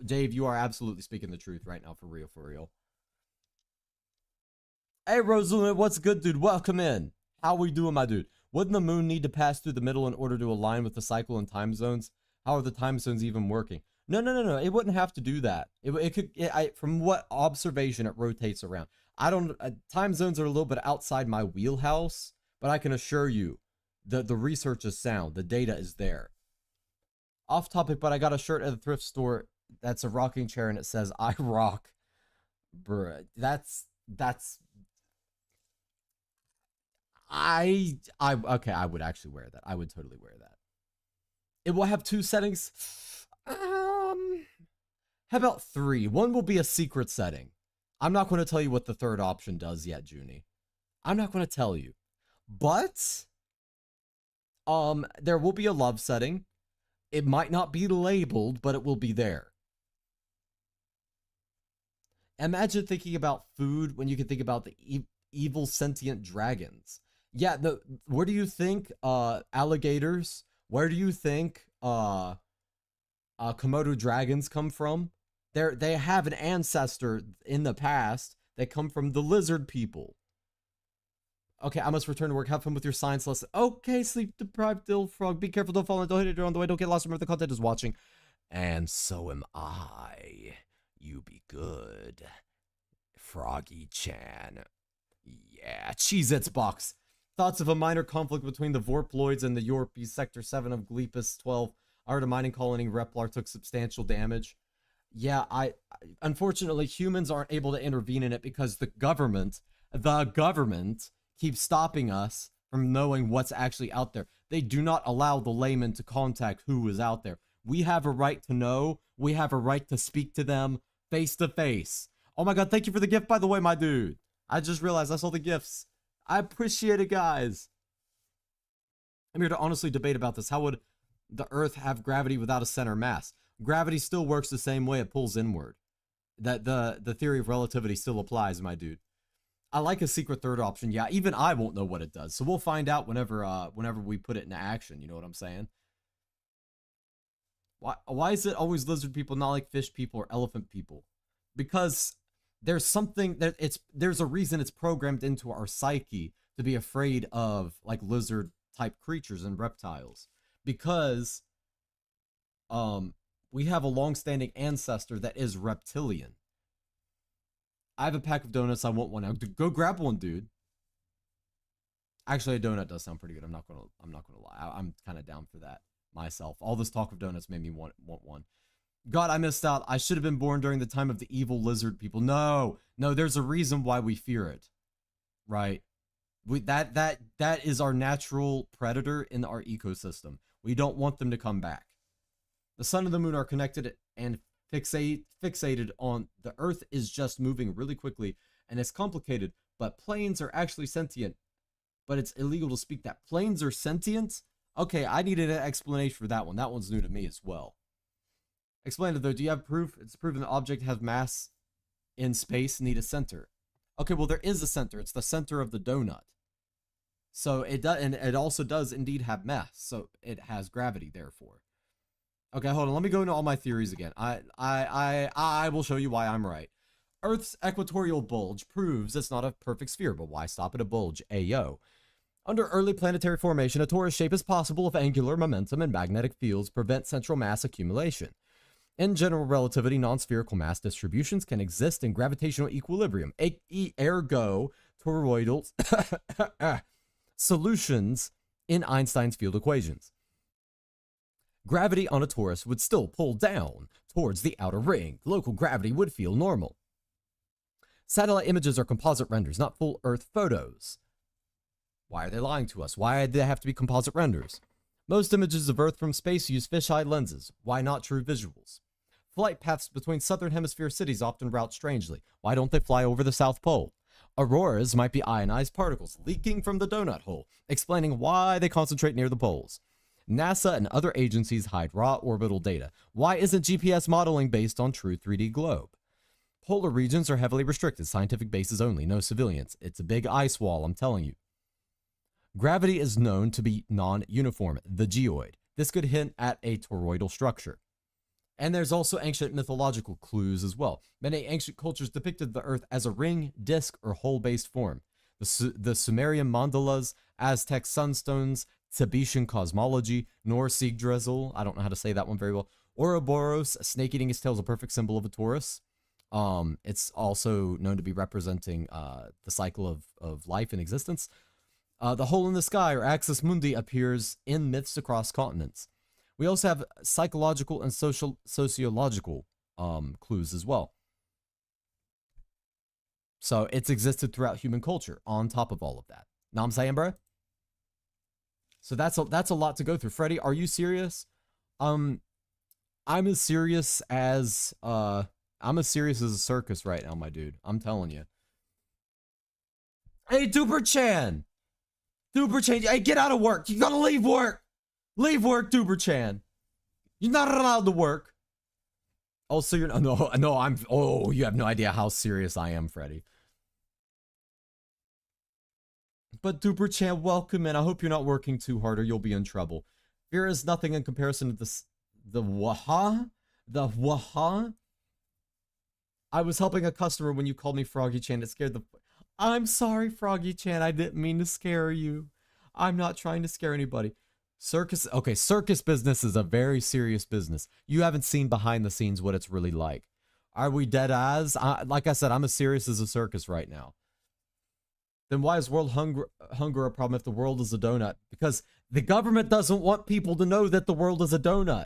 Speaker 1: Dave, you are absolutely speaking the truth right now, for real, for real. Hey, Rosalind, what's good, dude? Welcome in. How we doing, my dude? Wouldn't the moon need to pass through the middle in order to align with the cycle and time zones? How are the time zones even working? No. It wouldn't have to do that. From what observation, it rotates around. I don't... time zones are a little bit outside my wheelhouse, but I can assure you that the research is sound. The data is there. Off topic, but I got a shirt at the thrift store that's a rocking chair and it says, I rock. Bruh, that's... Okay, I would actually wear that. I would totally wear that. It will have 2 settings. How about 3? One will be a secret setting. I'm not going to tell you what the third option does yet, Junie. I'm not going to tell you. But there will be a love setting. It might not be labeled, but it will be there. Imagine thinking about food when you can think about the evil sentient dragons. Yeah, where do you think alligators? Where do you think Komodo dragons come from? They have an ancestor in the past that come from the lizard people. Okay, I must return to work. Have fun with your science lesson. Okay, sleep deprived dill frog. Be careful, don't fall in, don't hit it on the way, don't get lost. Remember the content is watching. And so am I. You be good. Froggy-chan. Yeah, Cheez-Its box. Thoughts of a minor conflict between the Vorploids and the Yorpies. Sector 7 of Gleepus 12. I heard a mining colony Replar took substantial damage. Yeah, unfortunately, humans aren't able to intervene in it because the government keeps stopping us from knowing what's actually out there. They do not allow the layman to contact who is out there. We have a right to know. We have a right to speak to them face to face. Oh my god, thank you for the gift, by the way, my dude. I just realized I saw the gifts. I appreciate it, guys. I'm here to honestly debate about this. How would the Earth have gravity without a center mass? Gravity still works the same way. It pulls inward. That the theory of relativity still applies, my dude. I like a secret third option. Yeah, even I won't know what it does. So we'll find out whenever we put it into action. You know what I'm saying? Why is it always lizard people, not like fish people or elephant people? Because there's something that there's a reason it's programmed into our psyche to be afraid of like lizard type creatures and reptiles. Because we have a long-standing ancestor that is reptilian. I have a pack of donuts. I want one now. Go grab one, dude. Actually, a donut does sound pretty good. I'm not gonna lie. I'm kind of down for that myself. All this talk of donuts made me want one. God, I missed out. I should have been born during the time of the evil lizard people. No, there's a reason why we fear it, right? That is our natural predator in our ecosystem. We don't want them to come back. The sun and the moon are connected and fixated on the Earth is just moving really quickly, and it's complicated, but planes are actually sentient. But it's illegal to speak that. Planes are sentient? Okay, I needed an explanation for that one. That one's new to me as well. Explain it though. Do you have proof? It's proven the object has mass in space, need a center. Okay, well there is a center. It's the center of the donut. So it does, and it also does indeed have mass. So it has gravity, therefore. Okay, hold on. Let me go into all my theories again. I will show you why I'm right. Earth's equatorial bulge proves it's not a perfect sphere, but why stop at a bulge? Ayo. Under early planetary formation, a torus shape is possible if angular momentum and magnetic fields prevent central mass accumulation. In general relativity, non-spherical mass distributions can exist in gravitational equilibrium, ergo toroidal solutions in Einstein's field equations. Gravity on a torus would still pull down towards the outer ring. Local gravity would feel normal. Satellite images are composite renders, not full Earth photos. Why are they lying to us? Why do they have to be composite renders? Most images of Earth from space use fisheye lenses. Why not true visuals? Flight paths between southern hemisphere cities often route strangely. Why don't they fly over the South Pole? Auroras might be ionized particles leaking from the donut hole, explaining why they concentrate near the poles. NASA and other agencies hide raw orbital data. Why isn't GPS modeling based on true 3D globe? Polar regions are heavily restricted, scientific bases only, no civilians. It's a big ice wall, I'm telling you. Gravity is known to be non-uniform, the geoid. This could hint at a toroidal structure. And there's also ancient mythological clues as well. Many ancient cultures depicted the Earth as a ring, disc, or hole-based form. The Sumerian mandalas, Aztec sunstones, Tibetan cosmology, Norse Yggdrasil, I don't know how to say that one very well, Ouroboros, a snake eating its tail is a perfect symbol of a Taurus. It's also known to be representing the cycle of life and existence. The hole in the sky, or axis mundi, appears in myths across continents. We also have psychological and sociological clues as well. So it's existed throughout human culture on top of all of that. Know what I'm saying, bro? So that's a lot to go through. Freddy, are you serious? I'm as serious as a circus right now, my dude. I'm telling you. Hey, Duper-chan! Duper-chan, hey, get out of work. You gotta leave work. Leave work, Duper-chan. You're not allowed to work. Oh, so you're no, you have no idea how serious I am, Freddy. But Duper-chan, welcome, and I hope you're not working too hard or you'll be in trouble. Fear is nothing in comparison to the waha? The waha? I was helping a customer when you called me Froggy-chan. It scared the... I'm sorry, Froggy-chan. I didn't mean to scare you. I'm not trying to scare anybody. Circus... Okay, circus business is a very serious business. You haven't seen behind the scenes what it's really like. Are we dead as? Like I said, I'm as serious as a circus right now. Then why is world hunger a problem if the world is a donut? Because the government doesn't want people to know that the world is a donut.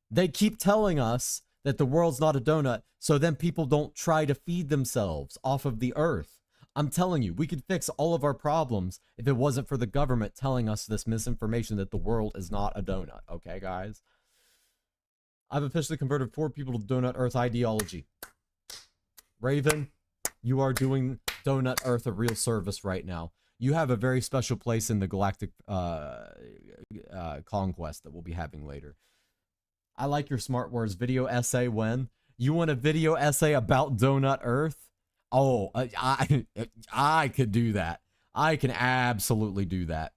Speaker 1: They keep telling us that the world's not a donut, so then people don't try to feed themselves off of the earth. I'm telling you, we could fix all of our problems if it wasn't for the government telling us this misinformation that the world is not a donut. Okay, guys? I've officially converted 4 people to Donut Earth ideology. Raven, you are doing Donut Earth a real service right now. You have a very special place in the galactic conquest that we'll be having later. I like your smart words. Video essay when? You want a video essay about Donut Earth? Oh, I could do that. I can absolutely do that.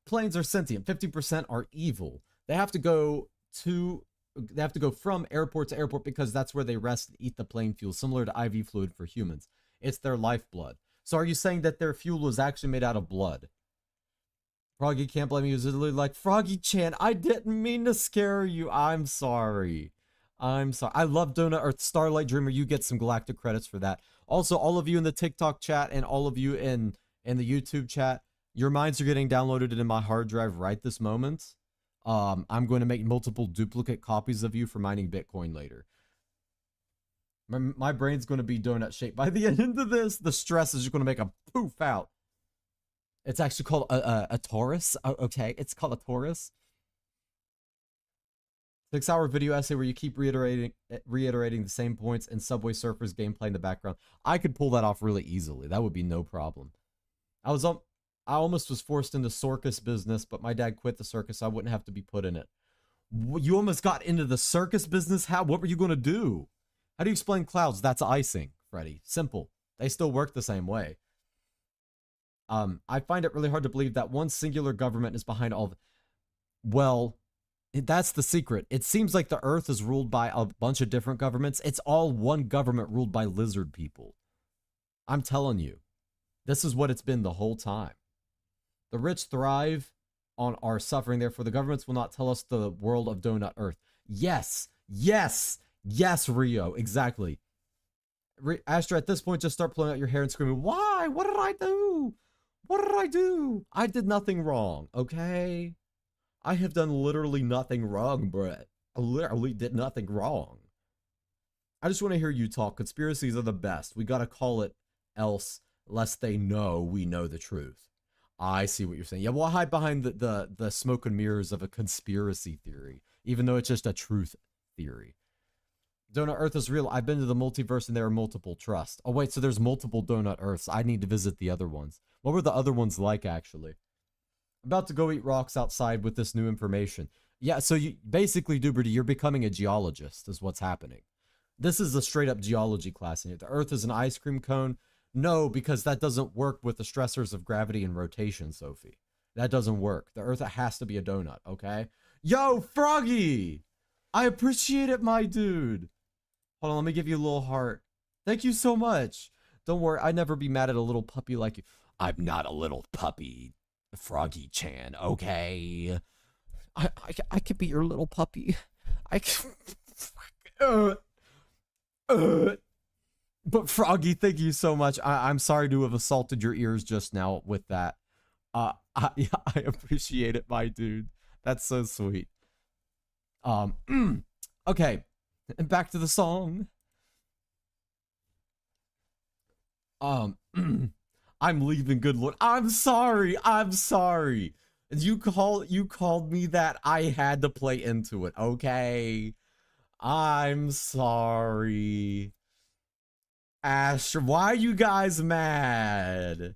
Speaker 1: Planes are sentient. 50% are evil. They have to go from airport to airport because that's where they rest and eat the plane fuel, similar to IV fluid for humans. It's their lifeblood. So are you saying that their fuel is actually made out of blood? Froggy can't blame you. It's literally like, Froggy Chan, I didn't mean to scare you. I'm sorry. I'm sorry. I love Donut Earth. Starlight Dreamer, you get some galactic credits for that. Also, all of you in the TikTok chat and all of you in the YouTube chat, your minds are getting downloaded into my hard drive right this moment. I'm going to make multiple duplicate copies of you for mining Bitcoin later. My brain's going to be donut shaped by the end of this. The stress is just going to make a poof out. It's actually called a Taurus. Okay, it's called a Taurus. 6-hour video essay where you keep reiterating the same points and Subway Surfers gameplay in the background. I could pull that off really easily. That would be no problem. I almost was forced into circus business, but my dad quit the circus, so I wouldn't have to be put in it. You almost got into the circus business? How? What were you going to do? How do you explain clouds? That's icing, Freddy. Simple. They still work the same way. I find it really hard to believe that one singular government is behind all of it. Well, that's the secret. It seems like the Earth is ruled by a bunch of different governments. It's all one government ruled by lizard people. I'm telling you. This is what it's been the whole time. The rich thrive on our suffering, therefore the governments will not tell us the world of Donut Earth. Yes, yes, yes, Rio, exactly. Astra, at this point, just start pulling out your hair and screaming, why? What did I do? What did I do? I did nothing wrong, okay? I have done literally nothing wrong, Brett. I literally did nothing wrong. I just want to hear you talk. Conspiracies are the best. We gotta call it else, lest they know we know the truth. I see what you're saying. Yeah, we'll hide behind the smoke and mirrors of a conspiracy theory, even though it's just a truth theory. Donut Earth is real. I've been to the multiverse and there are multiple trusts. Oh, wait, so there's multiple Donut Earths. I need to visit the other ones. What were the other ones like, actually? About to go eat rocks outside with this new information. Yeah, so you basically, Duberty, you're becoming a geologist is what's happening. This is a straight-up geology class in here. The Earth is an ice cream cone. No, because that doesn't work with the stressors of gravity and rotation, Sophie. That doesn't work. The Earth has to be a donut, okay? Yo, Froggy! I appreciate it, my dude. Hold on, let me give you a little heart. Thank you so much. Don't worry, I'd never be mad at a little puppy like you. I'm not a little puppy, Froggy Chan, okay? I could be your little puppy. I could... But Froggy, thank you so much. I'm sorry to have assaulted your ears just now with that. I appreciate it, my dude. That's so sweet. Okay. And back to the song. I'm leaving, good lord. I'm sorry. I'm sorry. You called me that. I had to play into it, okay? I'm sorry. Astra, why are you guys mad?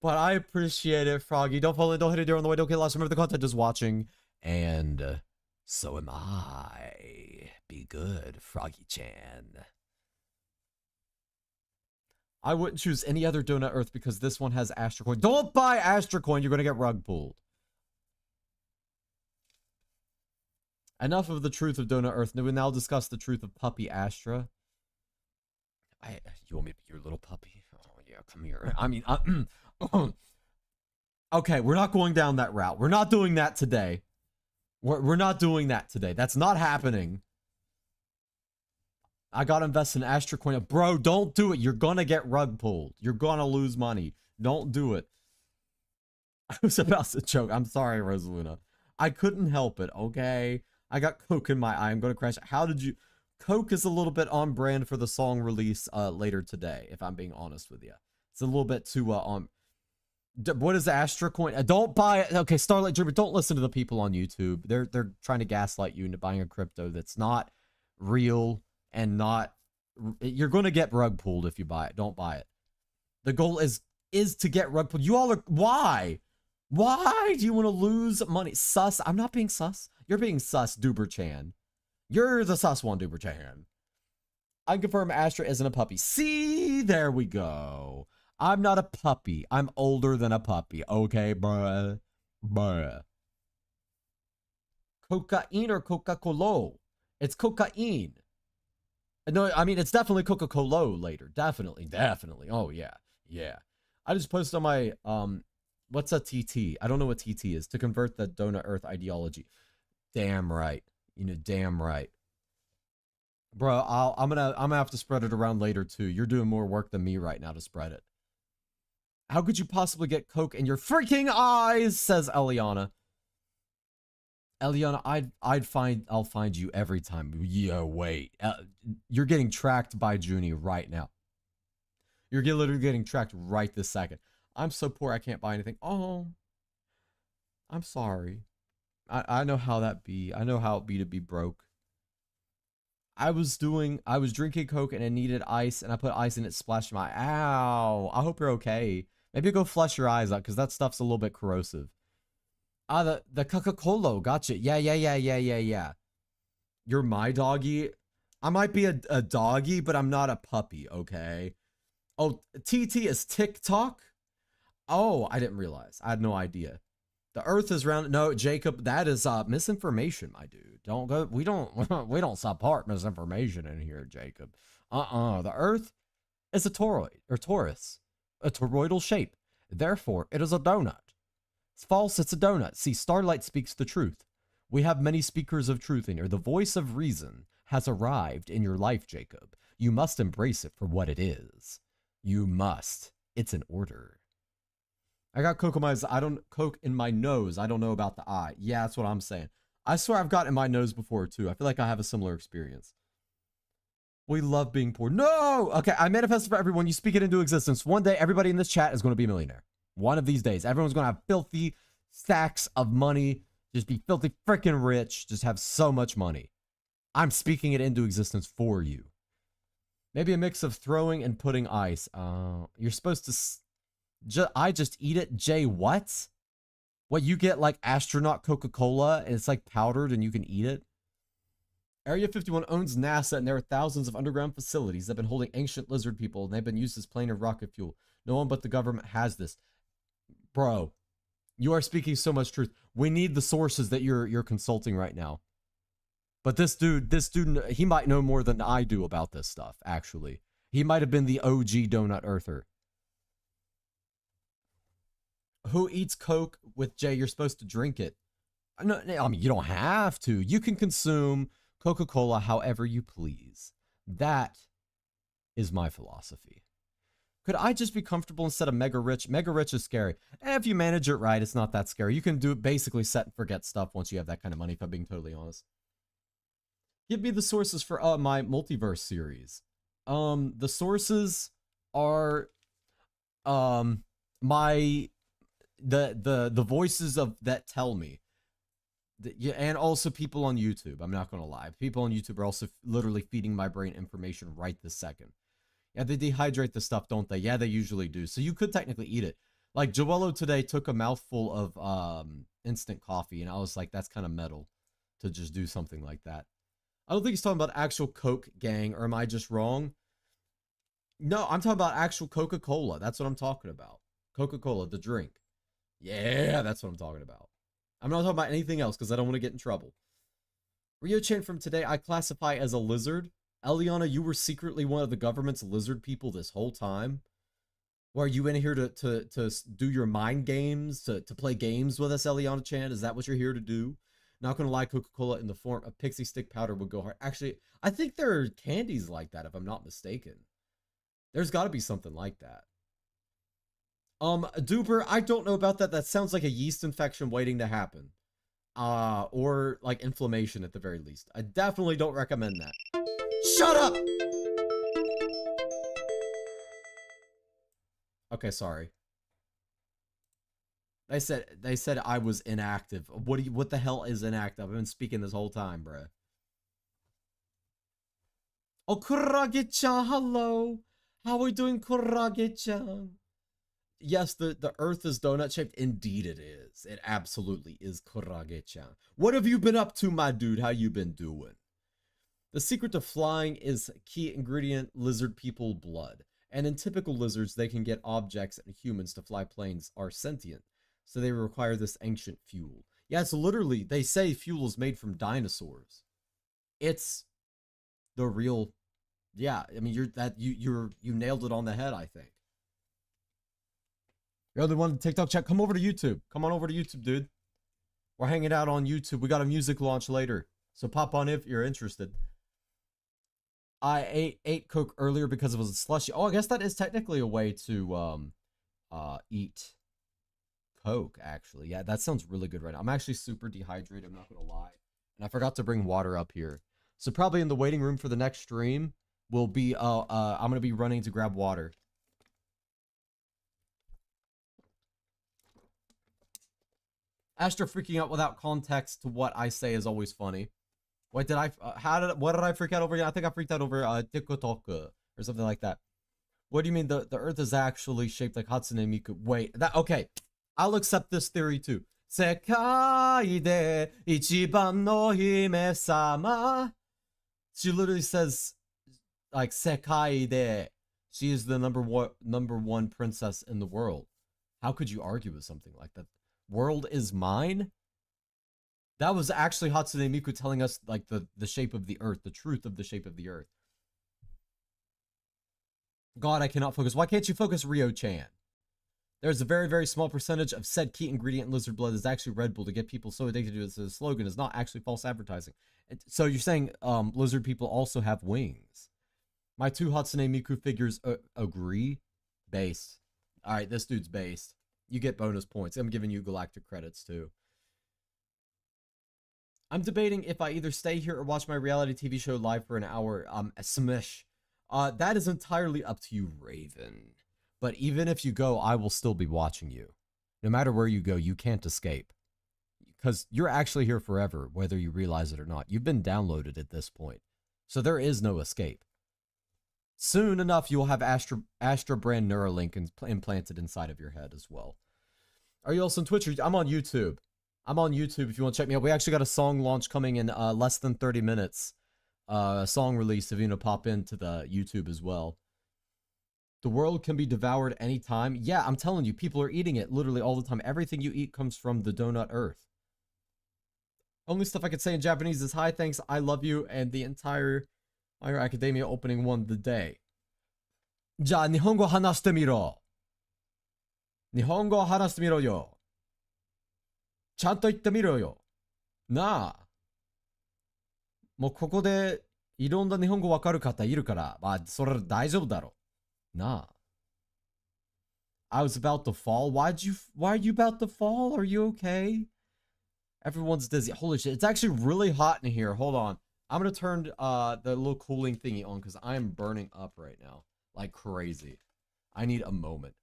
Speaker 1: But I appreciate it, Froggy. Don't fall in, don't hit a deer on the way, don't get lost. Remember, the content is watching. And so am I. Be good, Froggy Chan. I wouldn't choose any other Donut Earth because this one has Astra Coin. Don't buy Astra Coin, you're gonna get rug pulled. Enough of the truth of Donut Earth. We will now discuss the truth of Puppy Astra. You want me to be your little puppy? Oh yeah, come here. I mean, okay, we're not going down that route. We're not doing that today. We're not doing that today. That's not happening. I gotta invest in Astra Coin. Bro, don't do it. You're gonna get rug pulled. You're gonna lose money. Don't do it. I was about to choke. I'm sorry, Rosaluna. I couldn't help it, okay? I got Coke in my eye. I'm gonna crash. How did you... Coke is a little bit on brand for the song release later today, if I'm being honest with you. It's a little bit too on... What is Astra Coin? Don't buy it. Okay, Starlight Dreamer, don't listen to the people on YouTube. They're trying to gaslight you into buying a crypto that's not real and not... You're going to get rug pulled if you buy it. Don't buy it. The goal is to get rug pulled. You all are... Why? Why do you want to lose money? Sus. I'm not being sus. You're being sus, Duber-chan. You're the sus one, Duber-chan. I confirm Astra isn't a puppy. See? There we go. I'm not a puppy. I'm older than a puppy. Okay, bruh. Bruh. Cocaine or Coca-Cola? It's cocaine. No, I mean, it's definitely Coca-Cola later. Definitely, definitely. Oh, yeah. Yeah. I just posted on my What's a TT? I don't know what TT is. To convert the donut earth ideology. Damn right. You know, damn right. Bro, I'm gonna have to spread it around later too. You're doing more work than me right now to spread it. How could you possibly get coke in your freaking eyes? Says Eliana. Eliana, I'll find you every time. Yo, wait. You're getting tracked by Junie right now. You're literally getting tracked right this second. I'm so poor I can't buy anything. Oh, I'm sorry. I know how that be. I know how it be to be broke. I was drinking Coke and I needed ice and I put ice in it, splashed my, ow. I hope you're okay. Maybe go flush your eyes out because that stuff's a little bit corrosive. Ah, the Coca-Cola, gotcha. Yeah. You're my doggy. I might be a doggy, but I'm not a puppy, okay? Oh, TT is TikTok? Oh, I didn't realize. I had no idea. The earth is round. No, Jacob, that is misinformation, my dude. Don't go. We don't support misinformation in here, Jacob. The earth is a toroid or torus, a toroidal shape. Therefore, it is a donut. It's false. It's a donut. See, Starlight speaks the truth. We have many speakers of truth in here. The voice of reason has arrived in your life, Jacob. You must embrace it for what it is. You must. It's an order. I got coke in my nose. I don't know about the eye. Yeah, that's what I'm saying. I swear I've got in my nose before too. I feel like I have a similar experience. We love being poor. No! Okay, I manifest for everyone. You speak it into existence. One day, everybody in this chat is going to be a millionaire. One of these days. Everyone's going to have filthy stacks of money. Just be filthy freaking rich. Just have so much money. I'm speaking it into existence for you. Maybe a mix of throwing and putting ice. You're supposed to... I just eat it. Jay, what? What, you get like astronaut Coca-Cola and it's like powdered and you can eat it? Area 51 owns NASA and there are thousands of underground facilities that have been holding ancient lizard people and they've been used as plane and rocket fuel. No one but the government has this. Bro, you are speaking so much truth. We need the sources that you're consulting right now. But this dude, he might know more than I do about this stuff, actually. He might have been the OG donut earther. Who eats Coke with Jay? You're supposed to drink it. No, I mean, you don't have to. You can consume Coca-Cola however you please. That is my philosophy. Could I just be comfortable instead of mega rich? Mega rich is scary. And if you manage it right, it's not that scary. You can do basically set and forget stuff once you have that kind of money, if I'm being totally honest. Give me the sources for my multiverse series. The sources are the voices of that tell me. Yeah, and also people on YouTube. I'm not gonna lie. People on YouTube are also literally feeding my brain information right this second. Yeah, they dehydrate the stuff, don't they? Yeah, they usually do. So you could technically eat it. Like Joello today took a mouthful of instant coffee, and I was like, that's kind of metal to just do something like that. I don't think he's talking about actual Coke, gang, or am I just wrong? No, I'm talking about actual Coca-Cola. That's what I'm talking about. Coca-Cola, the drink. Yeah, that's what I'm talking about. I'm not talking about anything else because I don't want to get in trouble. Rio-chan from today, I classify as a lizard. Eliana, you were secretly one of the government's lizard people this whole time. Or are you in here to do your mind games, to play games with us, Eliana-chan? Is that what you're here to do? Not gonna lie, Coca-Cola in the form of pixie stick powder would go hard. Actually, I think there are candies like that, if I'm not mistaken. There's got to be something like that. Duper, I don't know about that. That sounds like a yeast infection waiting to happen. Or like inflammation at the very least. I definitely don't recommend that. Shut up! Okay, sorry. They said I was inactive. What the hell is inactive? I've been speaking this whole time, bruh. Oh, Kurage-chan, hello. How are we doing, Kurage-chan? Yes, the earth is donut shaped. Indeed it is. It absolutely is, Kurage-chan. What have you been up to, my dude? How you been doing? The secret to flying is key ingredient lizard people blood. And in typical lizards, they can get objects and humans to fly planes are sentient. So they require this ancient fuel. Yeah, it's literally, they say fuel is made from dinosaurs. It's the real, yeah, I mean, you nailed it on the head, I think. You're the one TikTok chat. Come over to YouTube. Come on over to YouTube, dude. We're hanging out on YouTube. We got a music launch later. So pop on if you're interested. I ate Coke earlier because it was a slushy. Oh, I guess that is technically a way to eat Coke, actually. Yeah, that sounds really good right now. I'm actually super dehydrated, I'm not gonna lie. And I forgot to bring water up here. So probably in the waiting room for the next stream will be I'm gonna be running to grab water. Astra freaking out without context to what I say is always funny. What did I what did I freak out over? I think I freaked out over TikTok or something like that. What do you mean the earth is actually shaped like Hatsune Miku? Wait, that okay. I'll accept this theory too. Sekai de ichiban no hime sama. She literally says like Sekai de. She is the number one princess in the world. How could you argue with something like that? World is mine? That was actually Hatsune Miku telling us like the shape of the earth, the truth of the shape of the earth. God, I cannot focus. Why can't you focus, Ryo-chan? There's a very, very small percentage of said key ingredient in lizard blood is actually Red Bull to get people so addicted to it. So the slogan is not actually false advertising. So you're saying lizard people also have wings. My two Hatsune Miku figures agree. Based. All right, this dude's based. You get bonus points. I'm giving you galactic credits too. I'm debating if I either stay here or watch my reality TV show live for an hour. Smish. That is entirely up to you, Raven. But even if you go, I will still be watching you. No matter where you go, you can't escape. Because you're actually here forever, whether you realize it or not. You've been downloaded at this point. So there is no escape. Soon enough, you will have Astra brand Neuralink implanted inside of your head as well. Are you also on Twitch? I'm on YouTube. I'm on YouTube if you want to check me out. We actually got a song launch coming in less than 30 minutes. A song release if you want to pop into the YouTube as well. The world can be devoured anytime. Yeah, I'm telling you, people are eating it literally all the time. Everything you eat comes from the donut earth. Only stuff I could say in Japanese is hi, thanks, I love you, and the entire My Hero Academia opening won the day. じゃあ、日本語話してみろ。日本語話してみろよ。ちゃんと言ってみろよ。なあ。もうここでいろんな日本語わかる方いるから、まあ、それ大丈夫だろ。なあ。I was about to fall. Why are you about to fall? Are you okay? Everyone's dizzy. Holy shit. It's actually really hot in here. Hold on. I'm going to turn the little cooling thingy on because I am burning up right now. Like crazy. I need a moment.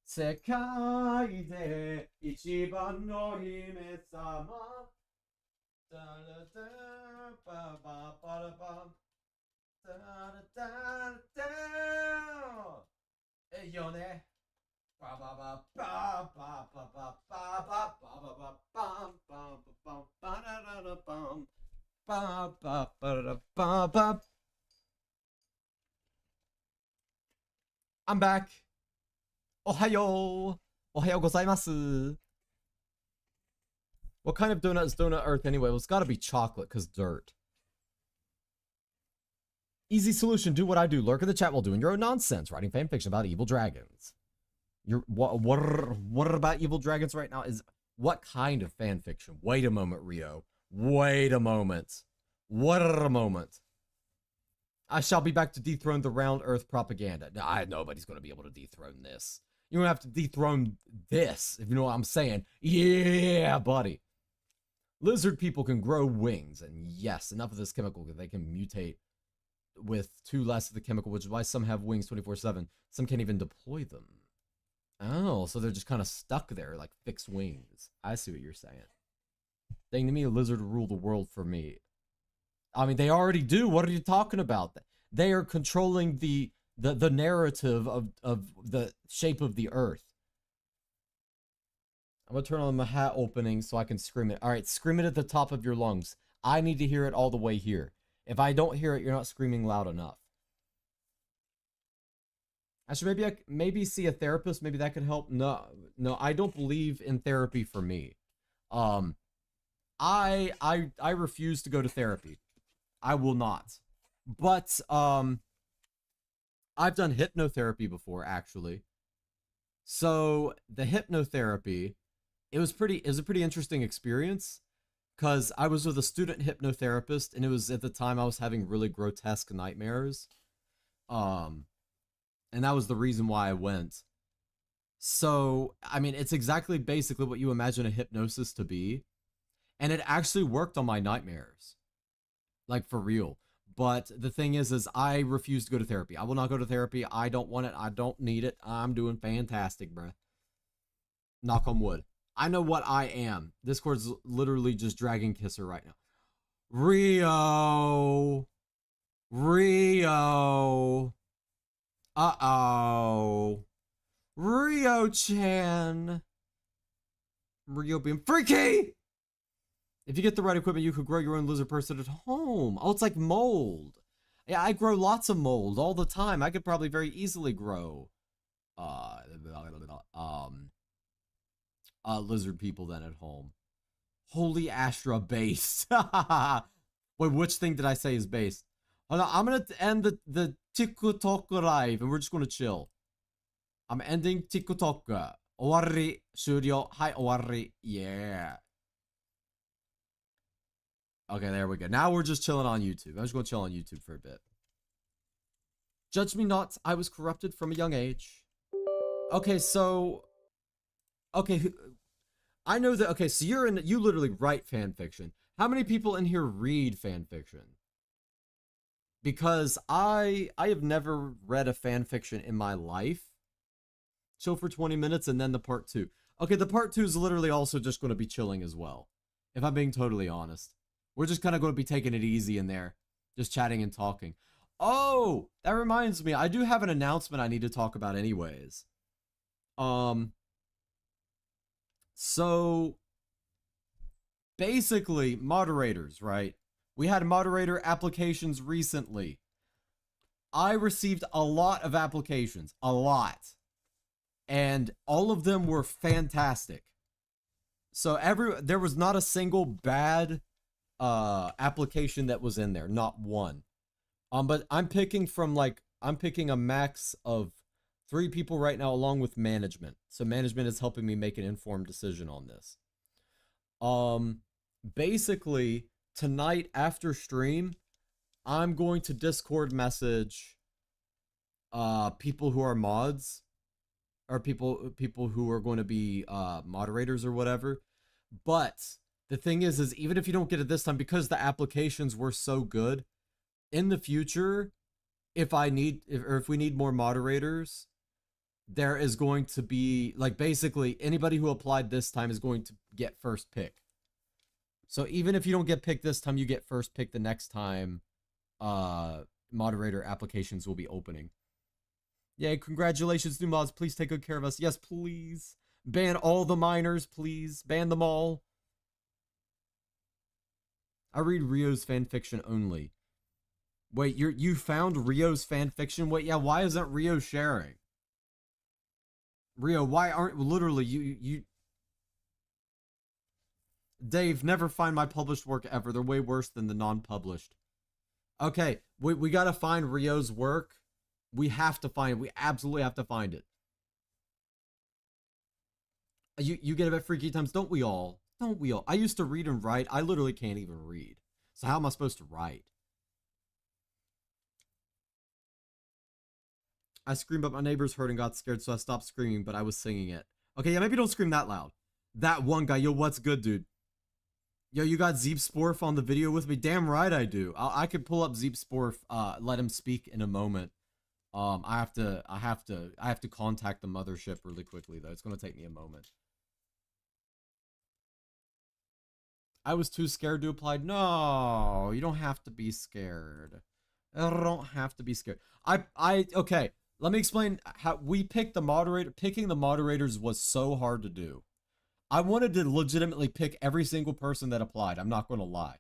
Speaker 1: 世界で一番の姫様 えいよね I'm back. Ohayo. Ohayo gozaimasu. What kind of donut is Donut Earth anyway? Well, it's got to be chocolate because dirt. Easy solution. Do what I do. Lurk in the chat while doing your own nonsense. Writing fan fiction about evil dragons. What about evil dragons right now? Is what kind of fan fiction? Wait a moment, Rio. Wait a moment. What a moment. I shall be back to dethrone the round earth propaganda. Nobody's going to be able to dethrone this. You don't have to dethrone this, if you know what I'm saying. Yeah, buddy. Lizard people can grow wings, and yes, enough of this chemical, they can mutate with too less of the chemical, which is why some have wings 24/7. Some can't even deploy them. Oh, so they're just kind of stuck there, like fixed wings. I see what you're saying. Dang, to me, a lizard would rule the world for me. I mean, they already do. What are you talking about? They are controlling the narrative of the shape of the earth. I'm gonna turn on my hat opening so I can scream it. All right, scream it at the top of your lungs. I need to hear it all the way here. If I don't hear it, you're not screaming loud enough. Actually, maybe see a therapist. Maybe that could help. No, I don't believe in therapy for me. I refuse to go to therapy. I will not. But I've done hypnotherapy before, actually. So the hypnotherapy, it was a pretty interesting experience because I was with a student hypnotherapist, and it was at the time I was having really grotesque nightmares. Um, and that was the reason why I went. So, I mean, it's exactly basically what you imagine a hypnosis to be. And it actually worked on my nightmares. Like for real. But the thing is I refuse to go to therapy. I will not go to therapy. I don't want it. I don't need it. I'm doing fantastic, bruh. Knock on wood. I know what I am. Discord's literally just dragging Kisser right now. Rio. Rio. Uh-oh. Rio-chan. Rio being freaky! If you get the right equipment, you could grow your own lizard person at home. Oh, it's like mold. Yeah, I grow lots of mold all the time. I could probably very easily grow lizard people then at home. Holy Astra based. Wait, which thing did I say is based? Hold on, I'm gonna end the TikTok live and we're just gonna chill. I'm ending TikTok. Owari, studio. Hi, Owari. Yeah. Okay, there we go. Now we're just chilling on YouTube. I'm just gonna chill on YouTube for a bit. Judge me not. I was corrupted from a young age. Okay, so... Okay, I know that... Okay, so you literally write fan fiction. How many people in here read fan fiction? Because I have never read a fan fiction in my life. Chill for 20 minutes and then the part 2. Okay, the part 2 is literally also just going to be chilling as well. If I'm being totally honest. We're just kind of going to be taking it easy in there. Just chatting and talking. Oh, that reminds me. I do have an announcement I need to talk about anyways. So, basically, moderators, right? We had moderator applications recently. I received a lot of applications. A lot. And all of them were fantastic. So, there was not a single bad application that was in there, not one. But I'm picking a max of 3 people right now along with management. So management is helping me make an informed decision on this. Basically tonight after stream, I'm going to Discord message people who are mods or people who are going to be moderators or whatever. But the thing is even if you don't get it this time, because the applications were so good, in the future, if we need more moderators, there is going to be, like, basically anybody who applied this time is going to get first pick. So even if you don't get picked this time, you get first pick the next time moderator applications will be opening. Yay, congratulations, new mods. Please take good care of us. Yes, please. Ban all the minors, please. Ban them all. I read Rio's fanfiction only. Wait, you found Rio's fanfiction? Wait, yeah, why isn't Rio sharing? Rio, why aren't... Literally, you... Dave, never find my published work ever. They're way worse than the non-published. Okay, we gotta find Rio's work. We have to find it. We absolutely have to find it. You get a bit freaky times, don't we all? Don't we all? I used to read and write. I literally can't even read. So how am I supposed to write? I screamed, but my neighbors heard and got scared, so I stopped screaming, but I was singing it. Okay, yeah, maybe don't scream that loud. That one guy, yo, what's good, dude? Yo, you got Zeep Sporf on the video with me? Damn right I do. I could pull up Zeep Sporf, let him speak in a moment. I have to contact the mothership really quickly, though. It's gonna take me a moment. I was too scared to apply. No, you don't have to be scared. You don't have to be scared. Okay, let me explain how we picked the moderator. Picking the moderators was so hard to do. I wanted to legitimately pick every single person that applied. I'm not going to lie.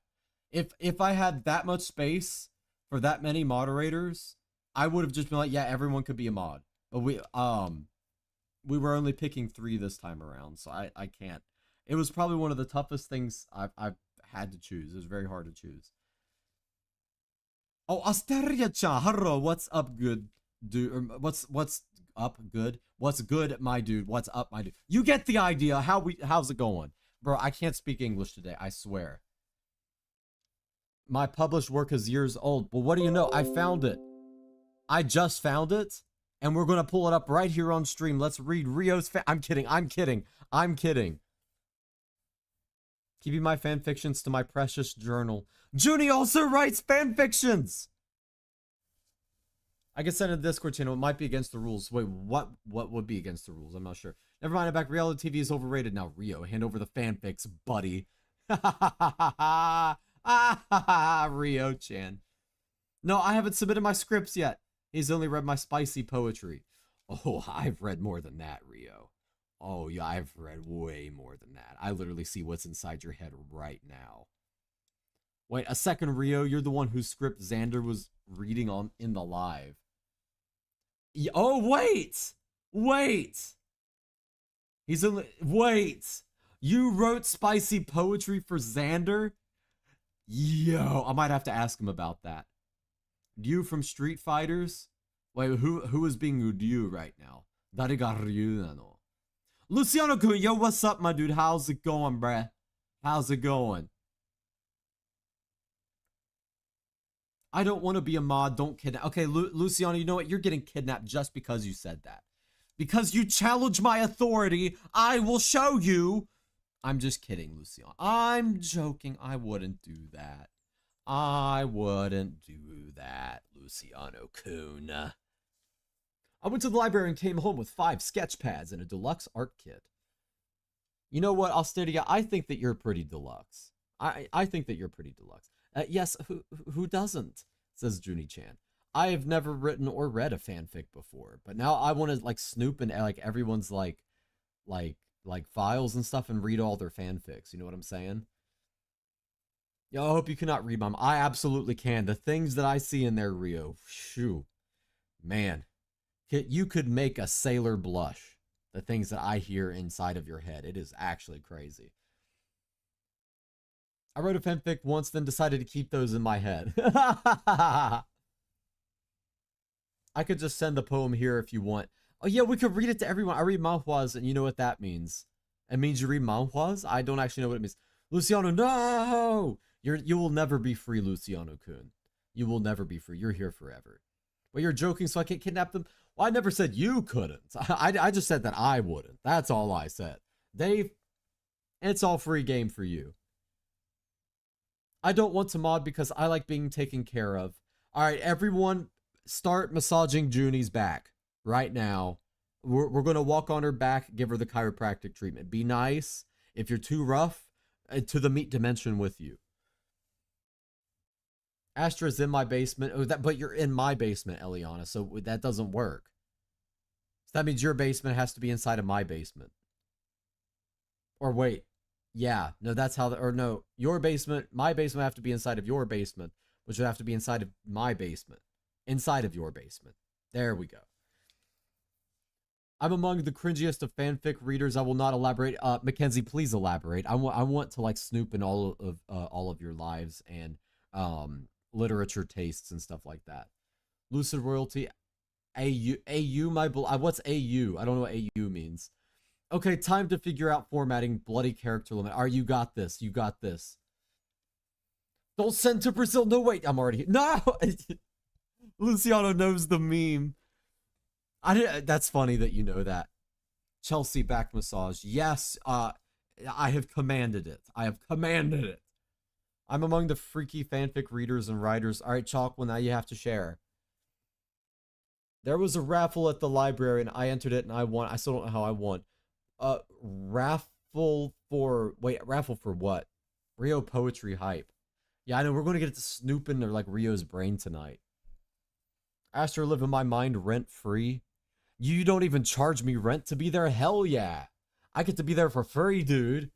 Speaker 1: If I had that much space for that many moderators, I would have just been like, yeah, everyone could be a mod. But we were only picking 3 this time around, so I can't. It was probably one of the toughest things I've had to choose. It was very hard to choose. Oh, Asteria-chan, hello, what's up, good dude? What's up? Good. What's good, my dude? What's up, my dude? You get the idea. How's it going? Bro, I can't speak English today, I swear. My published work is years old. But what do you know? I found it. I just found it. And we're going to pull it up right here on stream. Let's read Rio's I'm kidding. I'm kidding. I'm kidding. Keeping my fanfictions to my precious journal. Junie also writes fanfictions! I can send a Discord channel. It might be against the rules. Wait, what would be against the rules? I'm not sure. Never mind, I'm back. Reality TV is overrated now. Rio, hand over the fanfics, buddy. Rio-chan. No, I haven't submitted my scripts yet. He's only read my spicy poetry. Oh, I've read more than that, Rio. Oh, yeah, I've read way more than that. I literally see what's inside your head right now. Wait, a second, Rio. You're the one whose script Xander was reading on in the live. Oh, wait! Wait! He's only... Wait! You wrote spicy poetry for Xander? Yo, I might have to ask him about that. Ryu from Street Fighters? Wait, who is being Ryu right now? Dare ga Ryu nano? Luciano-kun, yo, what's up, my dude? How's it going, bruh? How's it going? I don't want to be a mod, don't kidnap. Okay, Luciano, you know what? You're getting kidnapped just because you said that. Because you challenge my authority, I will show you. I'm just kidding, Luciano. I'm joking. I wouldn't do that. I wouldn't do that, Luciano-kun. I went to the library and came home with 5 sketch pads and a deluxe art kit. You know what, Austeria? I think that you're pretty deluxe. I think that you're pretty deluxe. Yes, who doesn't? Says Junie-chan. I have never written or read a fanfic before, but now I want to like snoop in like everyone's like files and stuff and read all their fanfics. You know what I'm saying? Yo, I hope you cannot read my. I absolutely can. The things that I see in there, Rio. Shoo, man, you could make a sailor blush. The things that I hear inside of your head. It is actually crazy. I wrote a fanfic once, then decided to keep those in my head. I could just send the poem here if you want. Oh yeah, we could read it to everyone. I read manhwas, and you know what that means. It means you read manhwas? I don't actually know what it means. Luciano, no! You will never be free, Luciano-kun. You will never be free. You're here forever. Well, you're joking, so I can't kidnap them? Well, I never said you couldn't. I just said that I wouldn't. That's all I said. Dave, it's all free game for you. I don't want to mod because I like being taken care of. All right, everyone, start massaging Junie's back right now. We're going to walk on her back, give her the chiropractic treatment. Be nice. If you're too rough, to the meat dimension with you. Astra's in my basement. Oh, but you're in my basement, Eliana, so that doesn't work. So that means your basement has to be inside of my basement. Or wait. Yeah, no, that's how or no, your basement, my basement have to be inside of your basement, which would have to be inside of my basement. Inside of your basement. There we go. I'm among the cringiest of fanfic readers. I will not elaborate. Mackenzie, please elaborate. I want to like snoop in all of your lives and literature tastes and stuff like that. Lucid Royalty, AU, what's AU? I don't know what AU means. Okay, time to figure out formatting. Bloody character limit. You got this. You got this. Don't send to Brazil. No, wait. I'm already here. No! Luciano knows the meme. That's funny that you know that. Chelsea back massage. Yes, I have commanded it. I have commanded it. I'm among the freaky fanfic readers and writers. All right, Chalk, well, now you have to share. There was a raffle at the library, and I entered it, and I won. I still don't know how I won. Raffle for what? Rio poetry hype. Yeah, I know, we're going to get to snoop into like Rio's brain tonight. Astra live in my mind rent free. You don't even charge me rent to be there? Hell yeah. I get to be there for free, dude.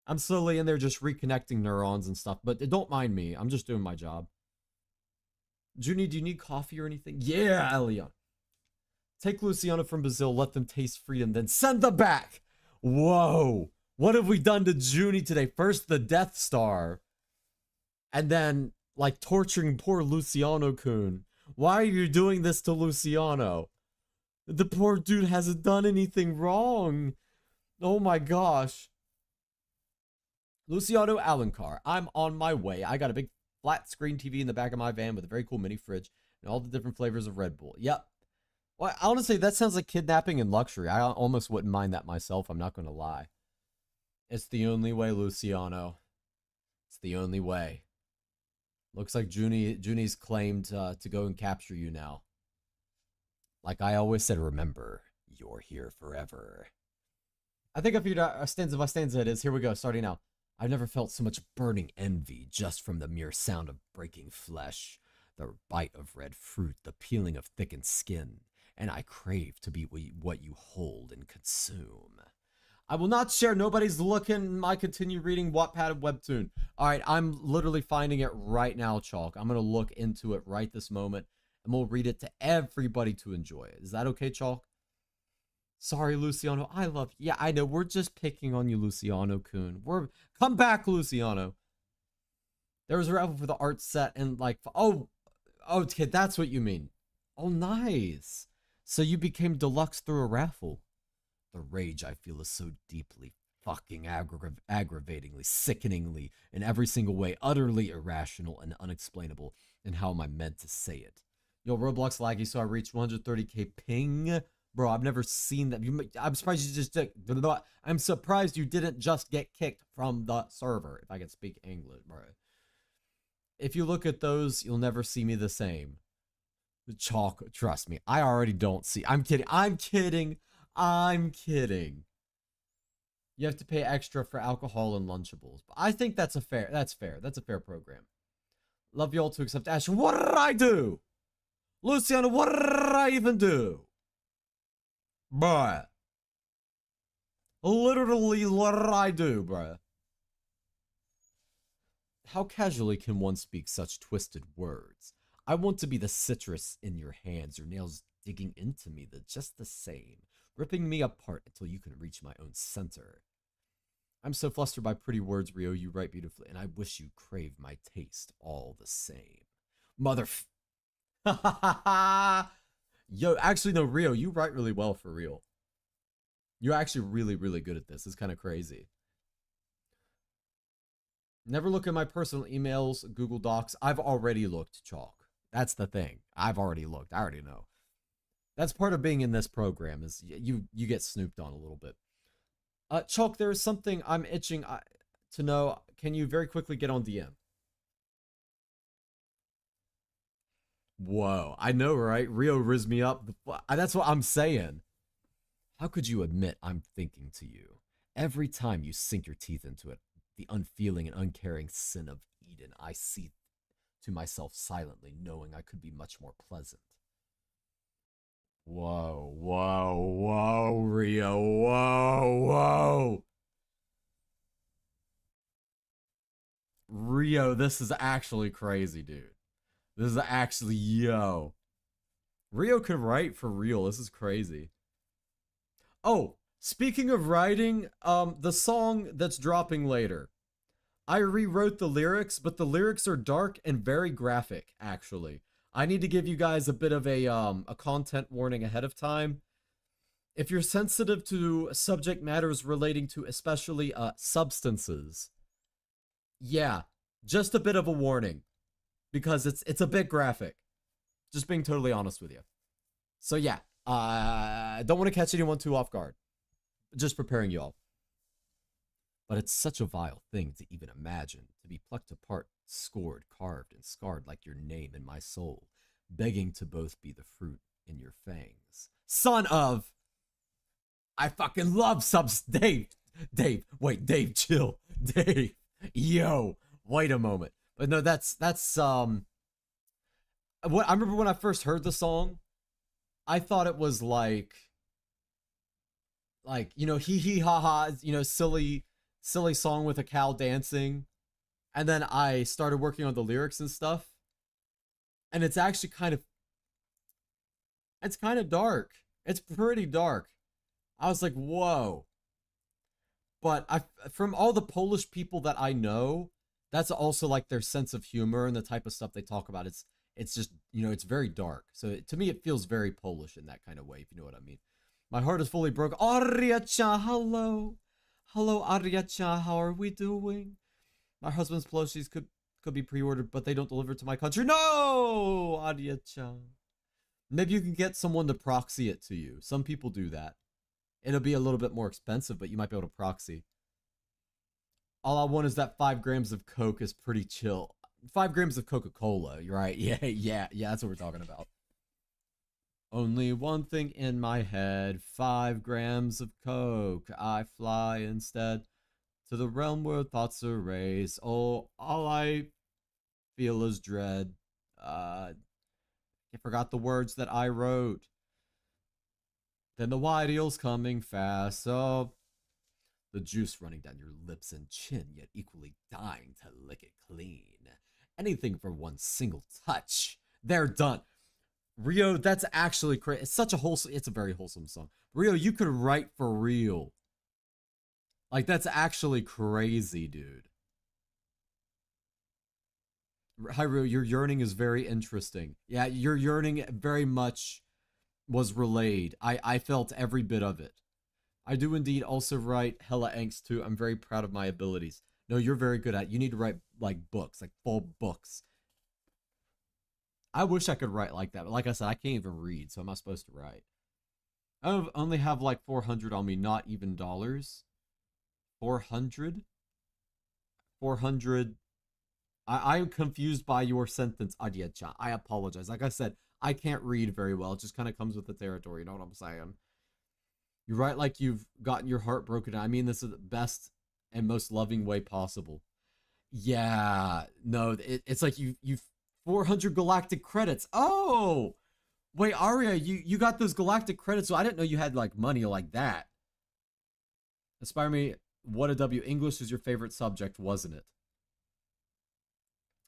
Speaker 1: I'm slowly in there just reconnecting neurons and stuff, but don't mind me. I'm just doing my job. Junie, do you need coffee or anything? Yeah, Elion. Take Luciano from Brazil, let them taste freedom, then send them back. Whoa. What have we done to Junie today? First, the Death Star. And then, like, torturing poor Luciano-kun. Why are you doing this to Luciano? The poor dude hasn't done anything wrong. Oh my gosh. Luciano Alencar, I'm on my way. I got a big flat screen TV in the back of my van with a very cool mini fridge and all the different flavors of Red Bull. Yep. Well, honestly, that sounds like kidnapping and luxury. I almost wouldn't mind that myself. I'm not going to lie. It's the only way, Luciano. It's the only way. Looks like Junie's claimed to go and capture you now. Like I always said, remember, you're here forever. I think I figured out a stanza by stanza it is. Here we go, starting now. I've never felt so much burning envy just from the mere sound of breaking flesh, the bite of red fruit, the peeling of thickened skin, and I crave to be what you hold and consume. I will not share Nobody's Looking. I continue reading Wattpad and Webtoon. All right, I'm literally finding it right now, Chalk. I'm going to look into it right this moment, and we'll read it to everybody to enjoy it. Is that okay, Chalk? Sorry, Luciano. I love you. Yeah, I know. We're just picking on you, Luciano-kun. Come back, Luciano. There was a raffle for the art set and like... Oh, kid, that's what you mean. Oh, nice. So you became deluxe through a raffle. The rage I feel is so deeply fucking aggravatingly, sickeningly, in every single way, utterly irrational and unexplainable. And how am I meant to say it? Yo, Roblox laggy, so I reached 130k ping. Bro, I've never seen that. I'm surprised you just did. I'm surprised you didn't just get kicked from the server, if I can speak English, bro. If you look at those, you'll never see me the same. Chalk, trust me. I already don't see. I'm kidding. I'm kidding. I'm kidding. You have to pay extra for alcohol and Lunchables. But I think that's fair. That's a fair program. Love y'all to accept Ash. What did I do? Luciano, what did I even do? Bruh. Literally, what did I do, bruh? How casually can one speak such twisted words? I want to be the citrus in your hands, your nails digging into me just the same, ripping me apart until you can reach my own center. I'm so flustered by pretty words, Rio, you write beautifully, and I wish you crave my taste all the same. Yo, actually, no, Rio, you write really well for real. You're actually really, really good at this. It's kind of crazy. Never look at my personal emails, Google Docs. I've already looked, Chalk. That's the thing. I've already looked. I already know. That's part of being in this program is you get snooped on a little bit. Chalk, there is something I'm itching to know. Can you very quickly get on DM? Whoa, I know, right? Rio riz me up. That's what I'm saying. How could you admit I'm thinking to you? Every time you sink your teeth into it, the unfeeling and uncaring sin of Eden, I see to myself silently, knowing I could be much more pleasant. Whoa, whoa, whoa, Rio, whoa, whoa. Rio, this is actually crazy, dude. This is actually, yo. Rio could write for real. This is crazy. Oh, speaking of writing, the song that's dropping later. I rewrote the lyrics, but the lyrics are dark and very graphic, actually. I need to give you guys a bit of a content warning ahead of time. If you're sensitive to subject matters relating to especially substances, yeah, just a bit of a warning. Because it's a bit graphic. Just being totally honest with you. So yeah, don't want to catch anyone too off guard. Just preparing you all. But it's such a vile thing to even imagine, to be plucked apart, scored, carved, and scarred like your name in my soul, begging to both be the fruit in your fangs. Son of... I fucking love subs... Dave, wait, Dave, chill. Dave, yo, wait a moment. But no, that's what I remember when I first heard the song, I thought it was like, you know, hee hee ha ha, you know, silly song with a cow dancing. And then I started working on the lyrics and stuff. And it's actually kind of dark. It's pretty dark. I was like, whoa. But from all the Polish people that I know, that's also like their sense of humor and the type of stuff they talk about. It's just, you know, it's very dark. So to me, it feels very Polish in that kind of way, if you know what I mean. My heart is fully broken. Arya-chan, hello. Hello, Arya-chan, how are we doing? My husband's plushies could be pre-ordered, but they don't deliver to my country. No, Arya-chan. Maybe you can get someone to proxy it to you. Some people do that. It'll be a little bit more expensive, but you might be able to proxy. All I want is that 5 grams of Coke is pretty chill. 5 grams of Coca-Cola, you're right. Yeah, that's what we're talking about. Only one thing in my head, 5 grams of Coke. I fly instead to the realm where thoughts erase. Oh, all I feel is dread. I forgot the words that I wrote. Then the white eel's coming fast. Oh, the juice running down your lips and chin, yet equally dying to lick it clean. Anything for one single touch. They're done. Rio, that's actually crazy. It's such a wholesome, it's a very wholesome song. Rio, you could write for real. Like, that's actually crazy, dude. Hi, Rio, your yearning is very interesting. Yeah, your yearning very much was relayed. I felt every bit of it. I do indeed also write hella angst too. I'm very proud of my abilities. No, you're very good at it. You need to write like books, like full books. I wish I could write like that, but like I said, I can't even read, so I'm not supposed to write. I only have like 400 on me, not even dollars. 400? 400. I'm confused by your sentence, Adia-chan. I apologize. Like I said, I can't read very well. It just kind of comes with the territory, you know what I'm saying? You write like you've gotten your heart broken. I mean this is the best and most loving way possible. Yeah, no, it's like you 400 galactic credits. Oh, wait, Arya, you got those galactic credits, so I didn't know you had like money like that. Inspire me. What a W. English is your favorite subject, wasn't it?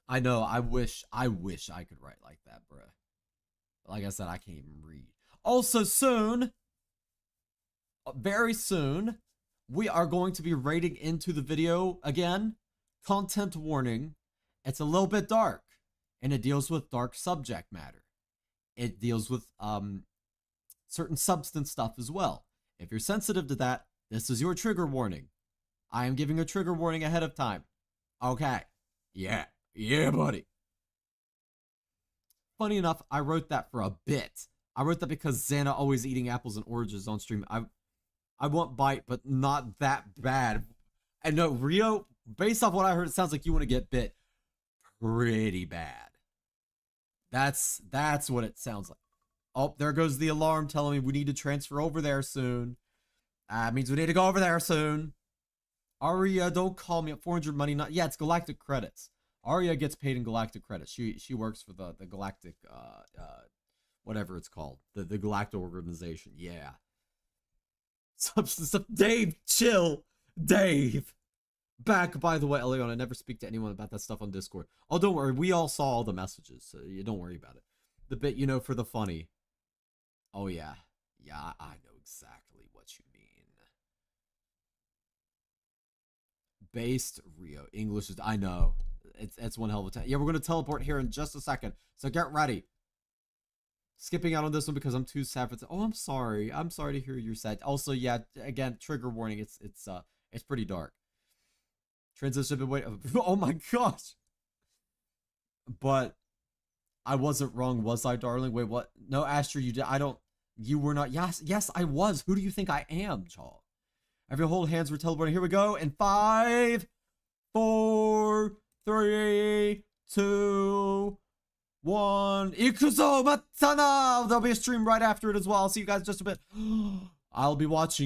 Speaker 1: I know. I wish I could write like that, bruh. Like I said, I can't even read. Also, soon, very soon, we are going to be rating into the video again. Content warning. It's a little bit dark, and it deals with dark subject matter. It deals with certain substance stuff as well. If you're sensitive to that, this is your trigger warning. I am giving a trigger warning ahead of time. Okay. Yeah, buddy. Funny enough, I wrote that for a bit. I wrote that because Xana always eating apples and oranges on stream. I won't bite, but not that bad. And no, Rio, based off what I heard, it sounds like you want to get bit pretty bad. That's what it sounds like. Oh, there goes the alarm telling me we need to transfer over there soon. That means we need to go over there soon. Arya, don't call me at 400 money. Not yeah, it's galactic credits. Arya gets paid in galactic credits. She works for the galactic whatever it's called, the galactic organization. Yeah. Substance of Dave, chill, Dave. Back, by the way, Leon, I never speak to anyone about that stuff on Discord. Oh, don't worry, we all saw all the messages, so you don't worry about it. The bit, you know, for the funny. Oh yeah, I know exactly what you mean. Based Rio English is, I know, it's one hell of a time. Yeah, we're gonna teleport here in just a second, so get ready. Skipping out on this one because I'm too sad for it. Oh, I'm sorry to hear you're sad. Also, yeah, again, trigger warning. It's pretty dark. Transition. Wait. Oh my gosh. But I wasn't wrong, was I, darling? Wait, what? No, Astra, you did. You were not. Yes, I was. Who do you think I am, Chaw? Every hold hands, we're teleporting. Here we go. In 5, 4, 3, 2, 1. Ikuzo Matana! There'll be a stream right after it as well. I'll see you guys in just a bit. I'll be watching.